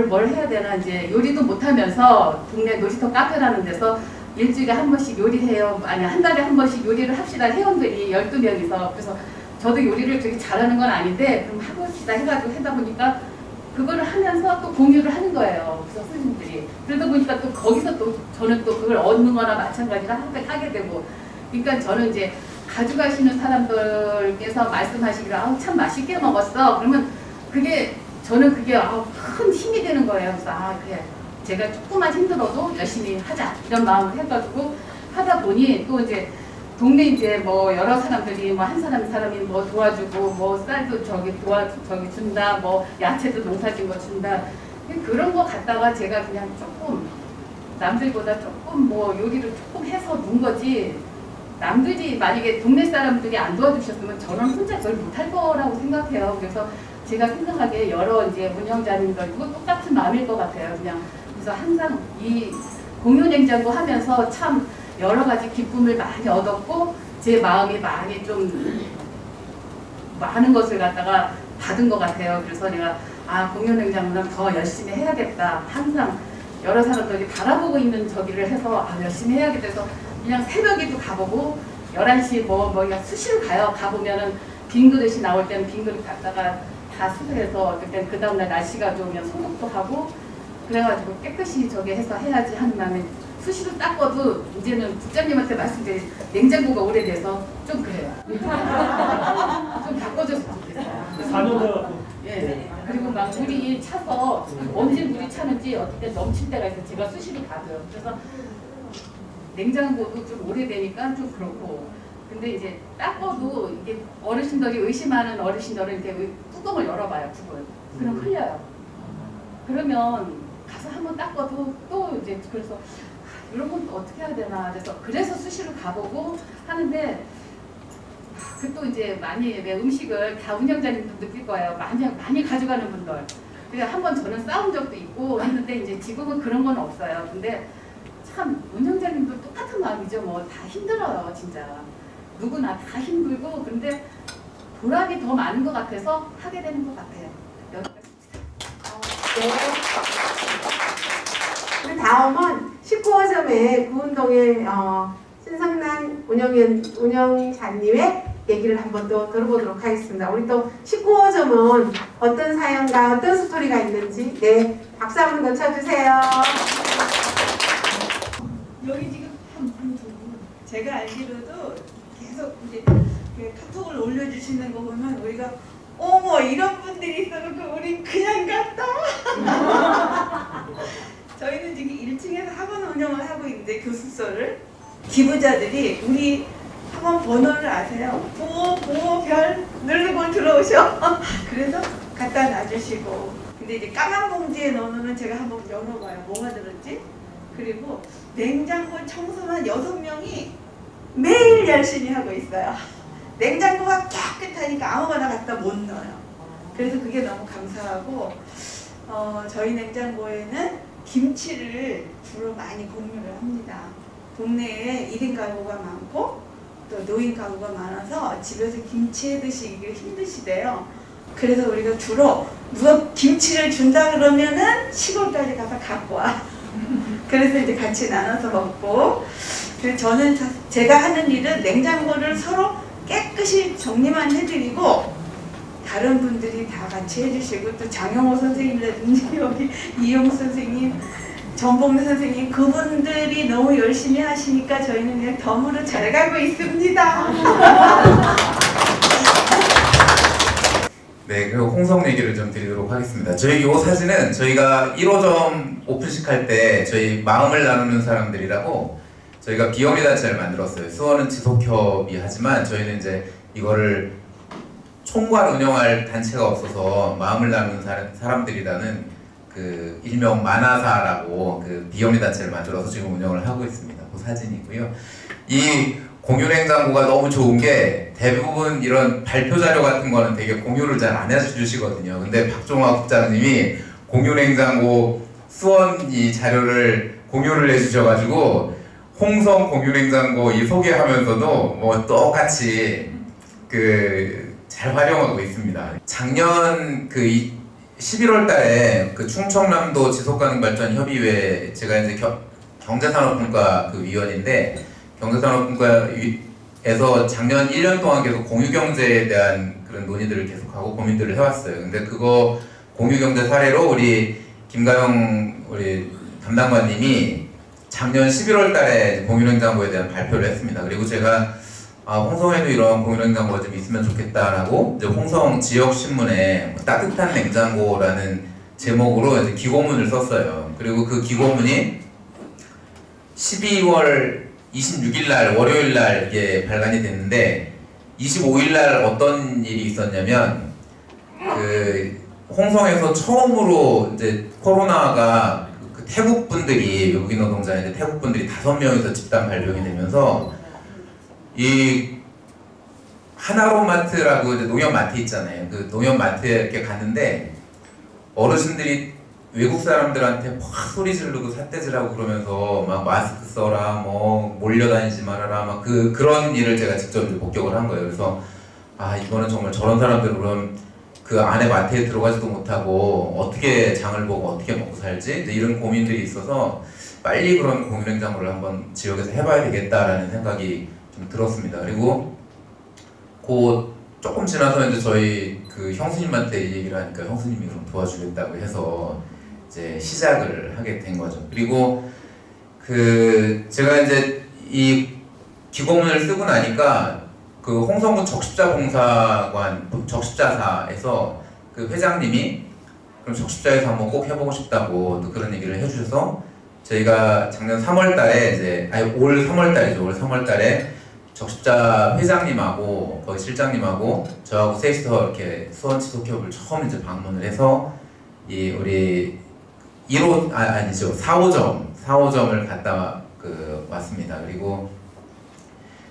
뭘 해야 되나 이제 요리도 못하면서 동네 놀이터 카페라는 데서 일주일에 한 번씩 요리해요. 아니 한 달에 한 번씩 요리를 합시다. 회원들이 12명이서 그래서 저도 요리를 되게 잘하는 건 아닌데 그럼 해봅시다 해가지고 하다 보니까 그거를 하면서 또 공유를 하는 거예요. 그래서 스님들이 그러다 보니까 또 거기서 또 저는 또 그걸 얻는 거나 마찬가지로 하게 되고 그러니까 저는 이제 가져가시는 사람들께서 말씀하시기를 참 맛있게 먹었어. 그러면 그게 저는 그게 큰 힘이 되는 거예요. 그래서 그래 제가 조금만 힘들어도 열심히 하자 이런 마음을 해가지고 하다 보니 또 이제 동네 이제 뭐 여러 사람들이 뭐 한 사람이 뭐 도와주고 뭐 쌀도 저기 준다 뭐 야채도 농사진 거 준다 그런 거 갖다가 제가 그냥 조금 남들보다 조금 뭐 요리를 조금 해서 놓은 거지 남들이 만약에 동네 사람들이 안 도와주셨으면 저는 혼자 그걸 못할 거라고 생각해요. 그래서 제가 생각하기에 여러 이제 운영자님들도 똑같은 마음일 것 같아요. 그냥 그래서 항상 이 공유 냉장고 하면서 참 여러 가지 기쁨을 많이 얻었고 제 마음이 많이 좀 많은 것을 갖다가 받은 것 같아요. 그래서 내가 아 공유냉장고는 더 열심히 해야겠다. 항상 여러 사람들이 바라보고 있는 저기를 해서 아 열심히 해야겠다 해서 그냥 새벽에도 가보고 11시 그냥 수시로 가보면은 빈 그릇이 나올 때는 빈 그릇 갖다가 다 수술해서 그때 그 다음날 날씨가 좋으면 소독도 하고 그래가지고 깨끗이 저기 해서 해야지 하는 마음에 수시로 닦아도 이제는 국장님한테 말씀드린 냉장고가 오래돼서 좀 그래요. 좀 바꿔줬으면 좋겠어요. 4년 돼갖고. 예. 그리고 막 물이 차서 언제 물이 차는지 어떨 때 넘칠 때가 있어요. 제가 수시로 봐줘요. 그래서 냉장고도 좀 오래되니까 좀 그렇고. 근데 이제 닦아도 이게 어르신들이 의심하는 어르신들은 이렇게 뚜껑을 열어봐요. 뚜껑을. 그럼 흘려요. 그러면 가서 한번 닦아도 또 이제 그래서 이런 건 또 어떻게 해야 되나 그래서 수시로 가보고 하는데 그 또 이제 많이 왜 음식을 다 운영자님도 느낄 거예요. 많이 가져가는 분들. 그래서 한번 저는 싸운 적도 있고 했는데 이제 지금은 그런 건 없어요. 근데 참 운영자님도 똑같은 마음이죠. 뭐 다 힘들어요, 진짜. 누구나 다 힘들고 근데 보람이 더 많은 것 같아서 하게 되는 것 같아요. 여기까지입니다. 네. 다음은 19호점의 구운동의 신성난 운영자님의 얘기를 한번 또 들어보도록 하겠습니다. 우리 또 19호점은 어떤 사연과 어떤 스토리가 있는지 박수 한번 더 쳐주세요. 여기 지금 한 분 제가 알기로도 계속 이제 그 카톡을 올려주시는 거 보면 우리가 어머 이런 분들이 있어서 우리 그냥 갔다. 저희는 지금 1층에서 학원 운영을 하고 있는데 교습소를 기부자들이 우리 학원 번호를 아세요? 보호별 누르고 들어오셔. 그래서 갖다 놔주시고 근데 이제 까만 봉지에 넣어놓으면 제가 한번 열어봐요. 뭐가 들었지? 그리고 냉장고 청소만 6명이 매일 열심히 하고 있어요. 냉장고가 깨끗하니까 아무거나 갖다 못 넣어요. 그래서 그게 너무 감사하고 저희 냉장고에는 김치를 주로 많이 공유를 합니다. 동네에 1인 가구가 많고 또 노인 가구가 많아서 집에서 김치 해 드시기 힘드시대요. 그래서 우리가 주로 누가 김치를 준다 그러면은 시골까지 가서 갖고 와. 그래서 이제 같이 나눠서 먹고 그래서 저는 제가 하는 일은 냉장고를 서로 깨끗이 정리만 해드리고 다른 분들이 다 같이 해주시고 또 장영호 선생님이라든지 여기 이용 선생님 전봉 선생님 그분들이 너무 열심히 하시니까 저희는 그냥 덤으로 잘 가고 있습니다. 네, 그리고 홍성 얘기를 좀 드리도록 하겠습니다. 저희 이 사진은 저희가 1호점 오픈식 할 때 저희 마음을 나누는 사람들이라고 저희가 비영리 단체를 만들었어요. 수원은 지속협이 하지만 저희는 이제 이거를 총괄 운영할 단체가 없어서 마음을 나누는 사람들이라는 그 일명 만화사라고 그 비영리 단체를 만들어서 지금 운영을 하고 있습니다. 그 사진이고요. 이 공유냉장고가 너무 좋은 게 대부분 이런 발표 자료 같은 거는 되게 공유를 잘 안 해주시거든요. 근데 박종화 국장님이 공유냉장고 수원 이 자료를 공유를 해주셔가지고 홍성 공유냉장고 이 소개하면서도 뭐 똑같이 그 잘 활용하고 있습니다. 작년 그 11월 달에 그 충청남도 지속가능발전협의회 제가 이제 경제산업분과 그 위원인데 경제산업분과에서 작년 1년 동안 계속 공유경제에 대한 그런 논의들을 계속하고 고민들을 해왔어요. 근데 그거 공유경제 사례로 우리 김가영 우리 담당관님이 작년 11월 달에 공유냉장고에 대한 발표를 했습니다. 그리고 제가 홍성에도 이런 공유냉장고가 좀 있으면 좋겠다라고 이제 홍성 지역신문에 따뜻한 냉장고라는 제목으로 이제 기고문을 썼어요. 그리고 그 기고문이 12월 26일날 월요일날 이게 발간이 됐는데 25일날 어떤 일이 있었냐면 그 홍성에서 처음으로 이제 코로나가 그 태국 분들이 외국인 노동자인데 태국 분들이 5명이서 집단 발병이 되면서 이 하나로마트라고 이제 농협마트 있잖아요. 그 농협마트에 이렇게 갔는데 어르신들이 외국 사람들한테 막 소리 지르고 삿대질하고 그러면서 막 마스크 써라, 뭐 몰려다니지 말아라, 막 그런 일을 제가 직접 이제 목격을 한 거예요. 그래서 이거는 정말 저런 사람들은 그 안에 마트에 들어가지도 못하고 어떻게 장을 보고 어떻게 먹고 살지 이제 이런 고민들이 있어서 빨리 그런 공유냉장고를 한번 지역에서 해봐야 되겠다라는 생각이 좀 들었습니다. 그리고 그 조금 지나서 이제 저희 그 형수님한테 이 얘기를 하니까 형수님이 그럼 도와주겠다고 해서 이제 시작을 하게 된 거죠. 그리고 그 제가 이제 이 기고문을 쓰고 나니까 그 홍성군 적십자사에서 그 회장님이 그럼 적십자에서 한번 꼭 해보고 싶다고 또 그런 얘기를 해주셔서 저희가 작년 3월달에 이제 올 3월달이죠. 올 3월달에 적십자 회장님하고 거기 실장님하고 저하고 셋이서 이렇게 수원지속협을 처음 이제 방문을 해서 이 우리 4호점을 갔다 왔습니다. 그리고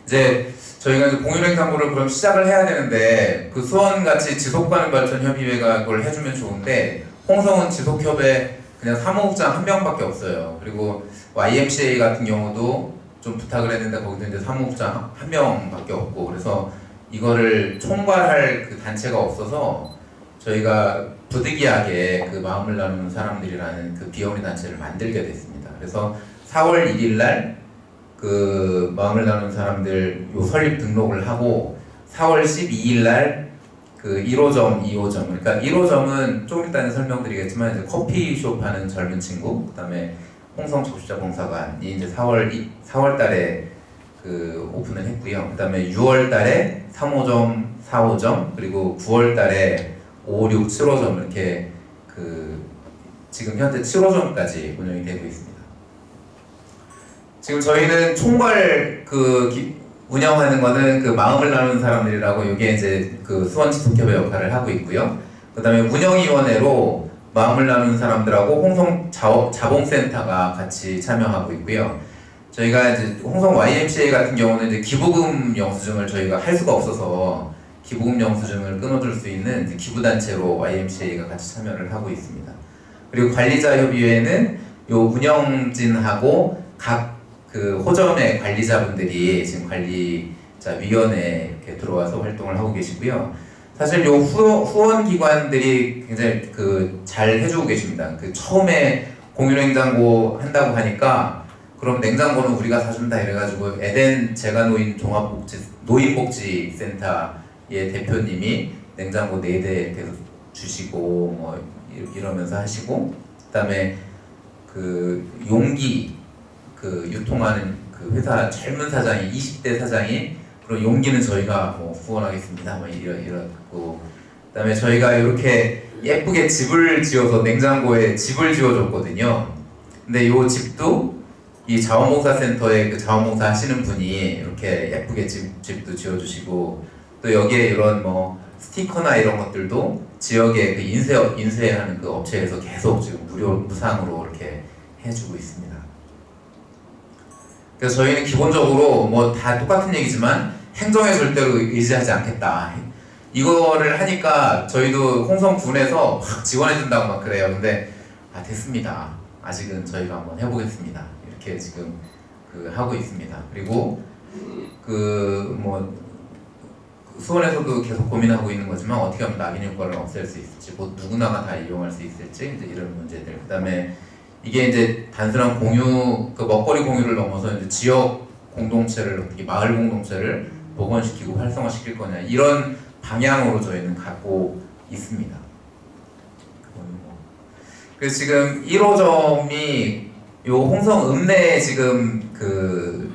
이제 저희가 이제 공유냉장고를 그럼 시작을 해야 되는데 그 수원같이 지속가능발전협의회가 그걸 해주면 좋은데 홍성은 지속협에 그냥 사무국장 한 명밖에 없어요. 그리고 YMCA 같은 경우도 좀 부탁을 했는데 거기도 이제 사무국장 한 명밖에 없고 그래서 이거를 총괄할 그 단체가 없어서 저희가 부득이하게 그 마음을 나누는 사람들이라는 그 비영리 단체를 만들게 됐습니다. 그래서 4월 1일 날 그 마음을 나누는 사람들 요 설립 등록을 하고 4월 12일 날 그 1호점, 2호점 그러니까 1호점은 조금 이따 설명드리겠지만 이제 커피숍 하는 젊은 친구 그다음에 홍성 적십자 봉사관이 이제 4월 달에 그 오픈을 했고요. 그다음에 6월 달에 3호점, 4호점 그리고 9월 달에 5, 6, 7호점 이렇게 그 지금 현재 7호점까지 운영이 되고 있습니다. 지금 저희는 총괄 운영하는 거는 그 마음을 나누는 사람들이라고 이게 이제 그 수원지속협의 역할을 하고 있고요. 그다음에 운영위원회로 마음을 나누는 사람들하고 홍성 자봉센터가 같이 참여하고 있고요. 저희가 이제 홍성 YMCA 같은 경우는 이제 기부금 영수증을 저희가 할 수가 없어서 기부금 영수증을 끊어줄 수 있는 이제 기부단체로 YMCA가 같이 참여를 하고 있습니다. 그리고 관리자협의회는 요 운영진하고 각 그 호점의 관리자분들이 지금 관리자위원회에 이렇게 들어와서 활동을 하고 계시고요. 사실 요 후원 기관들이 굉장히 그 잘 해주고 계십니다. 그 처음에 공유냉장고 한다고 하니까 그럼 냉장고는 우리가 사준다 이래가지고 에덴 재가노인 노인복지센터의 대표님이 냉장고 4대 이렇게 주시고 뭐 이러면서 하시고 그다음에 그 용기 그 유통하는 그 회사 젊은 사장이 20대 사장이 그럼 용기는 저희가 뭐 후원하겠습니다 뭐 이러고 그다음에 저희가 이렇게 예쁘게 집을 지어서 냉장고에 집을 지어줬거든요. 근데 이 집도 이 자원봉사센터에 그 자원봉사 하시는 분이 이렇게 예쁘게 집도 지어주시고 또 여기에 이런 뭐 스티커나 이런 것들도 지역에 그 인쇄하는 그 업체에서 계속 지금 무상으로 이렇게 해주고 있습니다. 그래서 저희는 기본적으로 뭐 다 똑같은 얘기지만 행정에 절대로 의지하지 않겠다. 이거를 하니까 저희도 홍성군에서 확 지원해준다고 막 그래요. 근데 됐습니다. 아직은 저희가 한번 해보겠습니다. 이렇게 지금 그 하고 있습니다. 그리고 그 뭐 수원에서도 계속 고민하고 있는 거지만 어떻게 하면 낙인 효과를 없앨 수 있을지, 뭐 누구나가 다 이용할 수 있을지 이제 이런 문제들. 그다음에 이게 이제 단순한 공유, 그 먹거리 공유를 넘어서 이제 지역 공동체를 어떻게 마을 공동체를 복원시키고 활성화시킬 거냐 이런 방향으로 저희는 갖고 있습니다. 그래서 지금 1호점이 요 홍성 읍내에 지금 그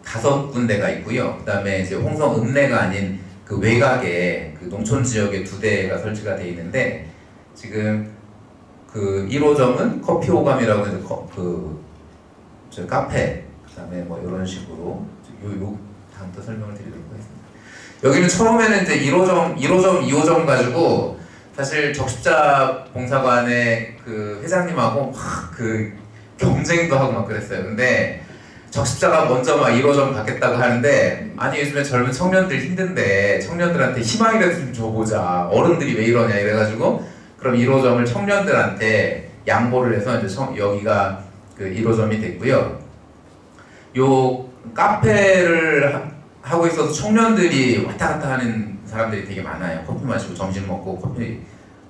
5군데가 있고요. 그다음에 이제 홍성 읍내가 아닌 그 외곽에 그 농촌 지역에 2대가 설치가 돼 있는데 지금 그 1호점은 커피 오감이라고 해서 저 카페 그다음에 뭐 이런 식으로 요 다음부터 설명을 드리도록 하겠습니다. 여기는 처음에는 이제 1호점, 2호점 가지고 사실 적십자 봉사관의 그 회장님하고 막 그 경쟁도 하고 막 그랬어요. 근데 적십자가 먼저 막 1호점 갖겠다고 하는데 아니 요즘에 젊은 청년들 힘든데 청년들한테 희망이라도 좀 줘보자. 어른들이 왜 이러냐 이래가지고 그럼 1호점을 청년들한테 양보를 해서 이제 여기가 그 1호점이 됐고요. 요 카페를 하고 있어서 청년들이 왔다 갔다 하는 사람들이 되게 많아요. 커피 마시고 점심 먹고 커피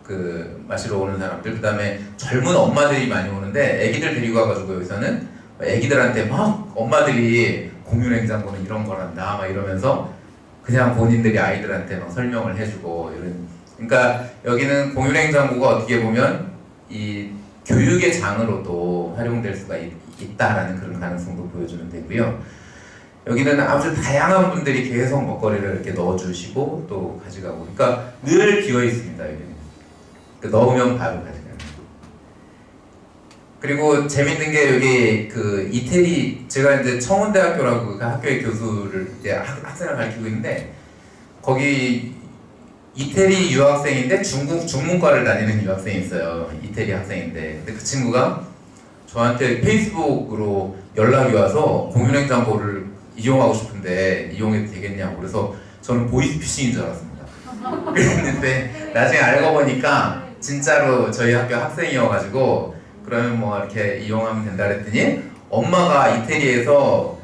그 마시러 오는 사람들, 그다음에 젊은 엄마들이 많이 오는데 애기들 데리고 와가지고 여기서는 애기들한테 막 엄마들이 공유냉장고는 이런 거란다 막 이러면서 그냥 본인들이 아이들한테 막 설명을 해주고 이런. 그러니까 여기는 공유냉장고가 어떻게 보면 이 교육의 장으로도 활용될 수가 있다라는 그런 가능성도 보여주는 데고요. 여기는 아주 다양한 분들이 계속 먹거리를 이렇게 넣어주시고 또 가져가고, 그러니까 늘 비어 있습니다. 여기는 넣으면 바로 가져가는. 그리고 재밌는 게 여기 그 이태리, 제가 이제 청운대학교라고 그 학교의 교수를 이제 학생을 가르치고 있는데 거기 이태리 유학생인데 중국 중문과를 다니는 유학생이 있어요. 이태리 학생인데 근데 그 친구가 저한테 페이스북으로 연락이 와서 공유냉장고를 이용하고 싶은데 이용해도 되겠냐고. 그래서 저는 보이스피싱인 줄 알았습니다. 그랬는데 나중에 알고 보니까 진짜로 저희 학교 학생이어가지고 그러면 뭐 이렇게 이용하면 된다 그랬더니 엄마가 이태리에서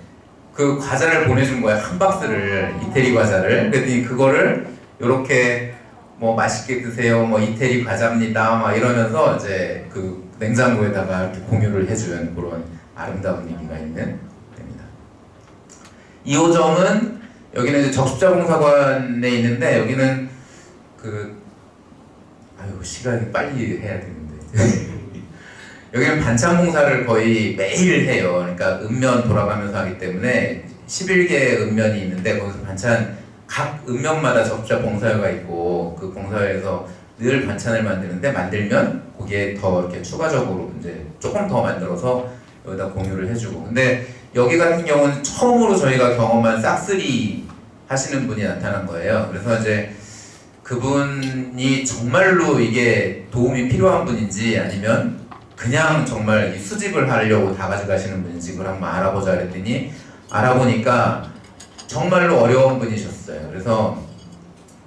그 과자를 보내준 거예요. 한 박스를, 이태리 과자를. 그랬더니 그거를 이렇게 뭐 맛있게 드세요, 뭐 이태리 과자입니다 막 이러면서 이제 그 냉장고에다가 이렇게 공유를 해준 그런 아름다운 얘기가 있는 데입니다. 2호점은 여기는 이제 적십자봉사관에 있는데 여기는 그 시간이 빨리 해야 되는데 여기는 반찬 봉사를 거의 매일 해요. 그러니까 읍면 돌아가면서 하기 때문에 11개 읍면이 있는데 거기서 반찬 각 읍면마다 적자 봉사회가 있고 그 봉사회에서 늘 반찬을 만드는데 만들면 거기에 더 이렇게 추가적으로 이제 조금 더 만들어서 여기다 공유를 해주고. 근데 여기 같은 경우는 처음으로 저희가 경험한 싹쓸이 하시는 분이 나타난 거예요. 그래서 이제 그분이 정말로 이게 도움이 필요한 분인지 아니면 그냥 정말 이 수집을 하려고 다 가져가시는 분인지 그걸 한번 알아보자 그랬더니 알아보니까 정말로 어려운 분이셨어요. 그래서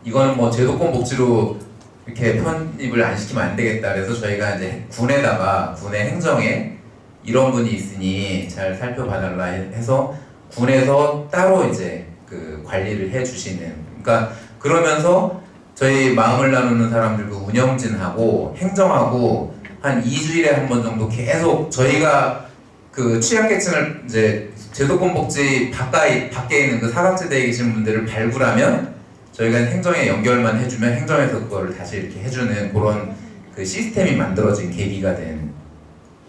이거는 뭐 제도권 복지로 이렇게 편입을 안 시키면 안 되겠다. 그래서 저희가 이제 군에다가 군의 행정에 이런 분이 있으니 잘 살펴봐달라 해서 군에서 따로 이제 그 관리를 해주시는. 그러니까 그러면서 저희 마음을 나누는 사람들 그 운영진하고 행정하고 한 2주일에 한 번 정도 계속 저희가 그 취약계층을 이제 제도권 복지 밖에 있는 그 사각지대에 계신 분들을 발굴하면 저희가 행정에 연결만 해주면 행정에서 그거를 다시 이렇게 해주는 그런 그 시스템이 만들어진 계기가 된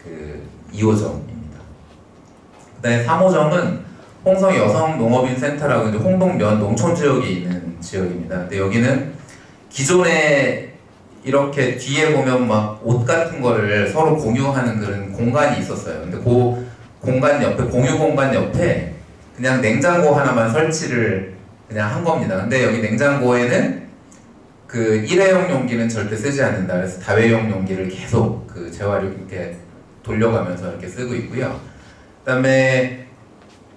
그 2호점입니다. 그다음에 3호점은 홍성 여성농업인 센터라고 이제 홍동면 농촌 지역에 있는 지역입니다. 근데 여기는 기존에 이렇게 뒤에 보면 막 옷 같은 거를 서로 공유하는 그런 공간이 있었어요. 근데 그 공간 옆에, 공유 공간 옆에 그냥 냉장고 하나만 설치를 그냥 한 겁니다. 근데 여기 냉장고에는 그 일회용 용기는 절대 쓰지 않는다. 그래서 다회용 용기를 계속 그 재활용 이렇게 돌려가면서 이렇게 쓰고 있고요. 그다음에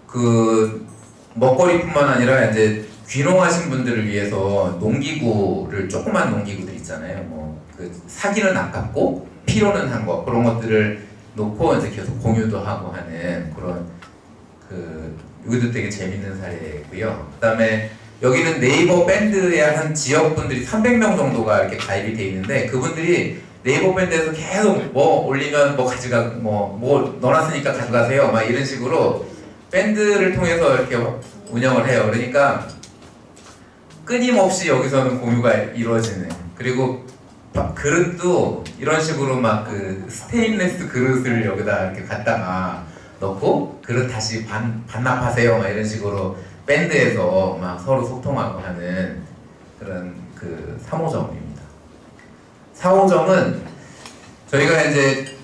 그 먹거리뿐만 아니라 이제 귀농하신 분들을 위해서 농기구를, 조그만 농기구들 있잖아요. 뭐 그 사기는 아깝고 필요는 한 거, 그런 것들을 놓고 이제 계속 공유도 하고 하는 그런 그 여기도 되게 재밌는 사례고요. 그다음에 여기는 네이버 밴드의 한 지역 분들이 300명 정도가 이렇게 가입이 돼 있는데 그분들이 네이버 밴드에서 계속 뭐 올리면 뭐 가져가, 뭐 넣어놨으니까 가져가세요 막 이런 식으로 밴드를 통해서 이렇게 운영을 해요. 그러니까 끊임없이 여기서는 공유가 이루어지는. 그리고 그릇도 이런 식으로 막 그 스테인리스 그릇을 여기다 이렇게 갖다가 넣고 그릇 다시 반납하세요 막 이런 식으로 밴드에서 막 서로 소통하고 하는 그런 그 3호점입니다. 4호점은 저희가 이제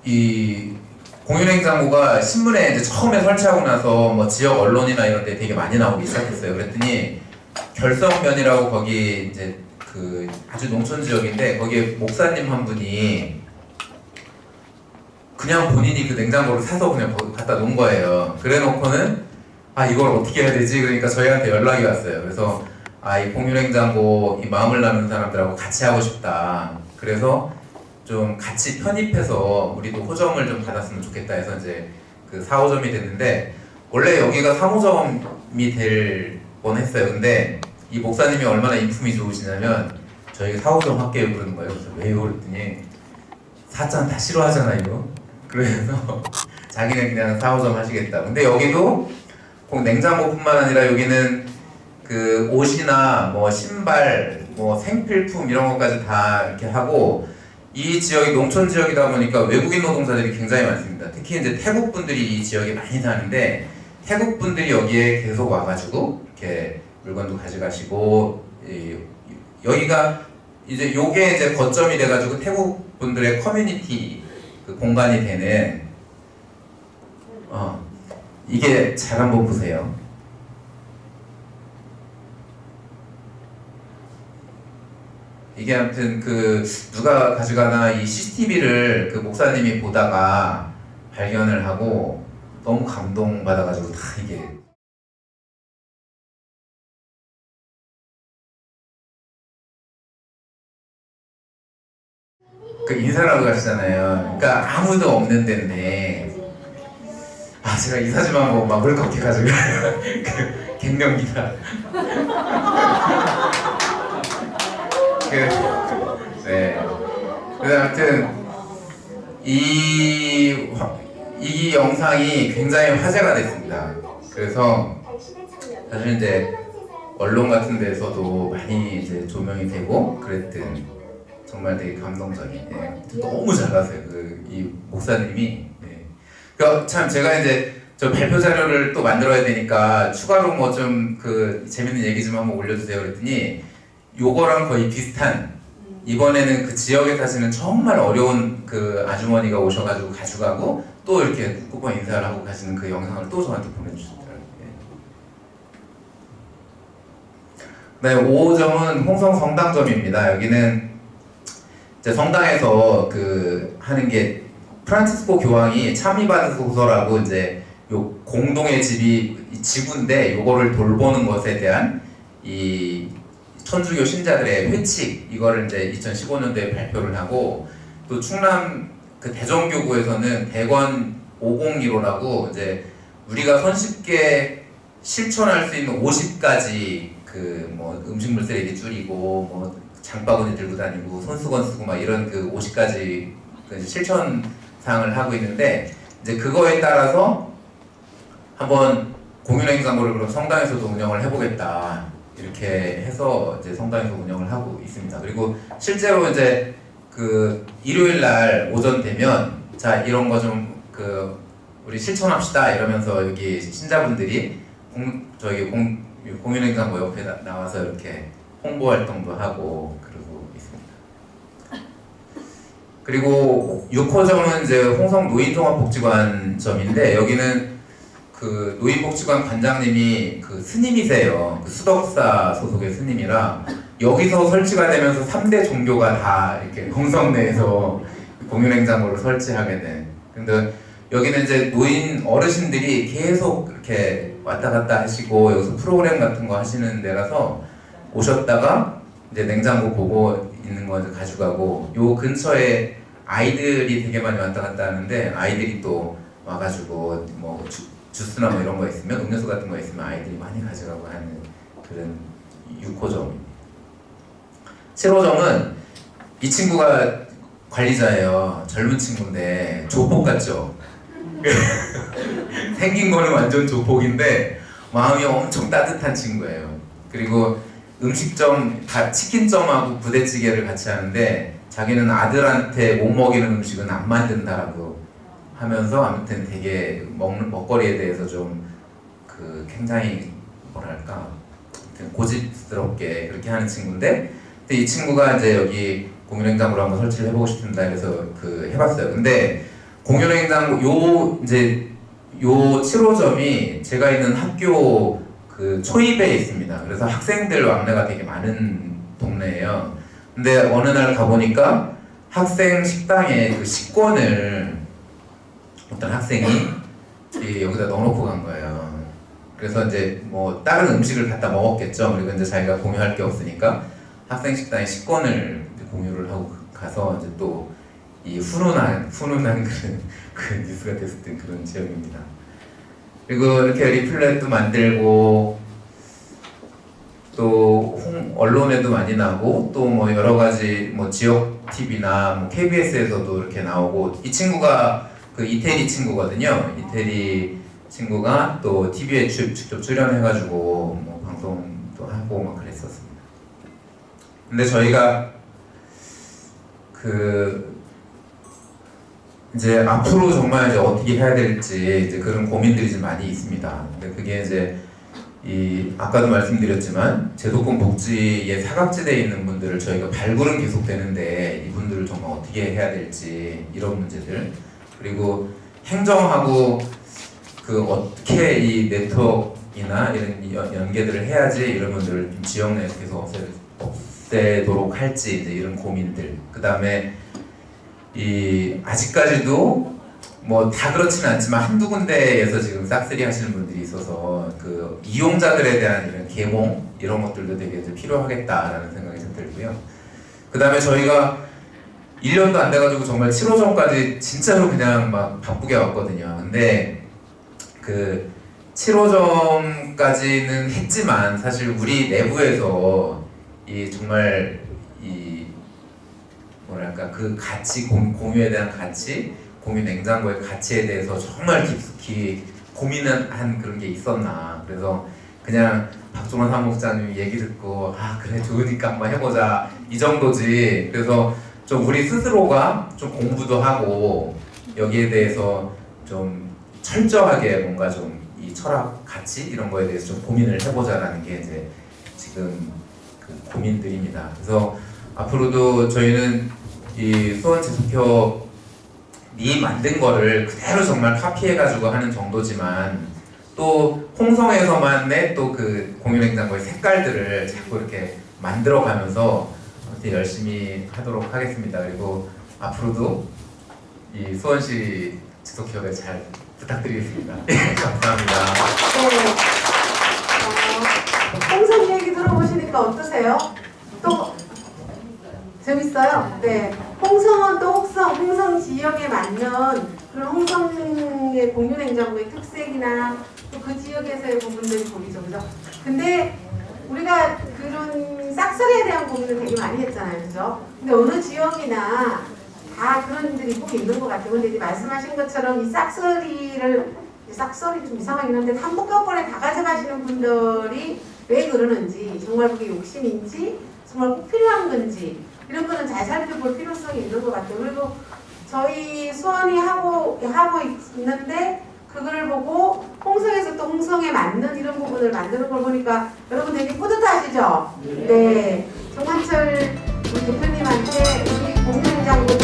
이 공유냉장고가 신문에 이제 처음에 설치하고 나서 뭐 지역 언론이나 이런 데 되게 많이 나오기 시작했어요. 그랬더니 결성면이라고 거기 이제 그 아주 농촌 지역인데 거기에 목사님 한 분이 그냥 본인이 그 냉장고를 사서 그냥 갖다 놓은 거예요. 그래 놓고는 이걸 어떻게 해야 되지? 그러니까 저희한테 연락이 왔어요. 그래서 이 공유냉장고 이 마음을 나누는 사람들하고 같이 하고 싶다. 그래서 좀 같이 편입해서 우리도 호점을 좀 받았으면 좋겠다 해서 이제 그 4호점이 됐는데 원래 여기가 3호점이 될 뻔했어요. 근데 이 목사님이 얼마나 인품이 좋으시냐면 저희 4호점 학교에 부르는 거예요. 그래서 왜요? 그랬더니 4짠 다 싫어하잖아요. 그래서 자기는 그냥 4호점 하시겠다. 근데 여기도 꼭 냉장고뿐만 아니라 여기는 그 옷이나 뭐 신발, 뭐 생필품 이런 것까지 다 이렇게 하고, 이 지역이 농촌 지역이다 보니까 외국인 노동자들이 굉장히 많습니다. 특히 이제 태국 분들이 이 지역에 많이 사는데 태국 분들이 여기에 계속 와가지고 이렇게 물건도 가져가시고, 여기가 이제 요게 이제 거점이 돼가지고 태국 분들의 커뮤니티 그 공간이 되는, 이게 잘 한번 보세요. 이게 아무튼 그 누가 가져가나 이 CCTV를 그 목사님이 보다가 발견을 하고 너무 감동받아가지고 다 이게 그 인사를 하고 가시잖아요. 그러니까 아무도 없는 데인데, 아 제가 이 사진만 보고 막 울컥해가지고 그 갱년기다. 네. 그래서 아무튼 이 영상이 굉장히 화제가 됐습니다. 그래서 사실 이제 언론 같은 데서도 많이 이제 조명이 되고 그랬던, 정말 되게 감동적인, 너무 잘하세요. 이 목사님이. 그러니까 참 제가 이제 저 발표 자료를 또 만들어야 되니까 추가로 뭐 좀 그 재밌는 얘기 좀 한번 올려주세요 그랬더니, 요거랑 거의 비슷한, 이번에는 그 지역에 사시는 정말 어려운 그 아주머니가 오셔가지고 가져가고 또 이렇게 꾹꾹 인사를 하고 가시는 그 영상을 또 저한테 보내주셨더라고요. 네, 5호점은 홍성 성당점입니다. 여기는 이제 성당에서 그 하는 게, 프란치스코 교황이 참의받으소서라고 이제 요 공동의 지구인데 요거를 돌보는 것에 대한 이 천주교 신자들의 회칙, 이거를 이제 2015년도에 발표를 하고, 또 충남 그 대전교구에서는 대권 501호라고 이제 우리가 손쉽게 실천할 수 있는 50가지 그 뭐 음식물 쓰레기 줄이고 뭐 장바구니 들고 다니고 손수건 쓰고 막 이런 그 50가지 그 실천 사항을 하고 있는데, 이제 그거에 따라서 한번 공유행사고를 그럼 성당에서도 운영을 해보겠다 이렇게 해서 이제 성당에서 운영을 하고 있습니다. 그리고 실제로 이제 그 일요일 날 오전 되면 자 이런 거 좀 그 우리 실천합시다 이러면서 여기 신자분들이 저희 공유행사고 옆에 나와서 이렇게 홍보 활동도 하고 그러고 있습니다. 그리고 6호점은 이제 홍성 노인종합복지관점인데, 여기는 그 노인복지관 관장님이 그 스님이세요. 그 수덕사 소속의 스님이라 여기서 설치가 되면서 3대 종교가 다 이렇게 홍성 내에서 공유냉장고를 설치하게 된. 근데 여기는 이제 노인 어르신들이 계속 이렇게 왔다 갔다 하시고 여기서 프로그램 같은 거 하시는 데라서 오셨다가 이제 냉장고 보고 있는 거 가져가고, 요 근처에 아이들이 되게 많이 왔다 갔다 하는데 아이들이 또 와가지고 뭐 주스나 뭐 이런 거 있으면, 음료수 같은 거 있으면 아이들이 많이 가져가고 하는 그런 6호점입니다. 7호점은 이 친구가 관리자예요. 젊은 친구인데 조폭 같죠? 생긴 거는 완전 조폭인데 마음이 엄청 따뜻한 친구예요. 그리고 음식점, 치킨점하고 부대찌개를 같이 하는데 자기는 아들한테 못 먹이는 음식은 안 만든다라고 하면서, 아무튼 되게 먹거리에 대해서 좀 그 굉장히 뭐랄까 고집스럽게 그렇게 하는 친구인데, 근데 이 친구가 이제 여기 공유냉장고를 한번 설치를 해보고 싶습니다. 그래서 그 해봤어요. 근데 공유냉장고 이제 요 7호점이 제가 있는 학교 그 초입에 있습니다. 그래서 학생들 왕래가 되게 많은 동네예요. 근데 어느 날 가보니까 학생 식당에 그 식권을 어떤 학생이 여기다 넣어놓고 간 거예요. 그래서 이제 뭐 다른 음식을 갖다 먹었겠죠. 그리고 이제 자기가 공유할 게 없으니까 학생 식당에 식권을 공유를 하고 가서 이제 또 이 훈훈한 그런 뉴스가 됐었던 그런 지역입니다. 그리고 이렇게 리플렛도 만들고, 또 언론에도 많이 나고 또 뭐 여러 가지 뭐 지역 TV나 뭐 KBS에서도 이렇게 나오고 이 친구가 그 이태리 친구거든요. 이태리 친구가 또 TV에 직접 출연해가지고 뭐 방송도 하고 막 그랬었습니다. 근데 저희가 그 이제 앞으로 정말 이제 어떻게 해야 될지 이제 그런 고민들이 좀 많이 있습니다. 근데 그게 이제 이 아까도 말씀드렸지만 제도권 복지의 사각지대에 있는 분들을 저희가 발굴은 계속되는데 이분들을 정말 어떻게 해야 될지 이런 문제들 그리고 행정하고 그 어떻게 이 네트워크나 이런 연계들을 해야지 이런 분들을 좀 지역 내에서 계속 없애도록 할지 이제 이런 고민들 그 다음에 이 아직까지도 뭐 다 그렇지는 않지만 한두 군데에서 지금 싹쓸이 하시는 분들이 있어서 그 이용자들에 대한 이런 계몽 이런 것들도 되게 이제 필요하겠다라는 생각이 좀 들고요. 그 다음에 저희가 1년도 안 돼가지고 정말 7호점까지 진짜로 그냥 막 바쁘게 왔거든요. 근데 그 7호점까지는 했지만 사실 우리 내부에서 이 정말 이 뭐랄까 그 가치 공유에 대한 가치 공유 냉장고의 가치에 대해서 정말 깊숙이 고민을 한 그런 게 있었나. 그래서 그냥 박종원 사무국장님 얘기 듣고 아 그래 좋으니까 한번 해보자 이 정도지. 그래서 좀 우리 스스로가 좀 공부도 하고 여기에 대해서 좀 철저하게 뭔가 좀 이 철학 가치 이런 거에 대해서 좀 고민을 해보자라는 게 이제 지금 그 고민들입니다. 그래서 앞으로도 저희는 이 수원지속협 이 만든 거를 그대로 정말 카피해가지고 하는 정도지만 또 홍성에서만의 또 그 공유냉장고의 색깔들을 자꾸 이렇게 만들어가면서 열심히 하도록 하겠습니다. 그리고 앞으로도 이 수원시 지속협에 잘 부탁드리겠습니다. 감사합니다. 네. 홍성 얘기 들어보시니까 어떠세요? 또 재밌어요? 네. 홍성은 또 홍성 지역에 맞는 그런 홍성의 공유냉장고의 특색이나 또 그 지역에서의 부분들이 보이죠, 그죠? 근데 우리가 그런 싹쓸이에 대한 고민을 되게 많이 했잖아요, 그죠? 근데 어느 지역이나 다 그런 일들이 꼭 있는 것 같아요. 근데 이제 말씀하신 것처럼 이 싹쓸이 좀 이상하긴 한데 한꺼번에 다 가져가시는 분들이 왜 그러는지, 정말 그게 욕심인지, 정말 꼭 필요한 건지 이런 거는 잘 살펴볼 필요성이 있는 것 같아요. 그리고 저희 수원이 하고 있는데 그걸 보고 홍성에서 또 홍성에 맞는 이런 부분을 만드는 걸 보니까 여러분 되게 뿌듯하시죠? 네. 정만철 우리 대표님한테 우리 공유냉장고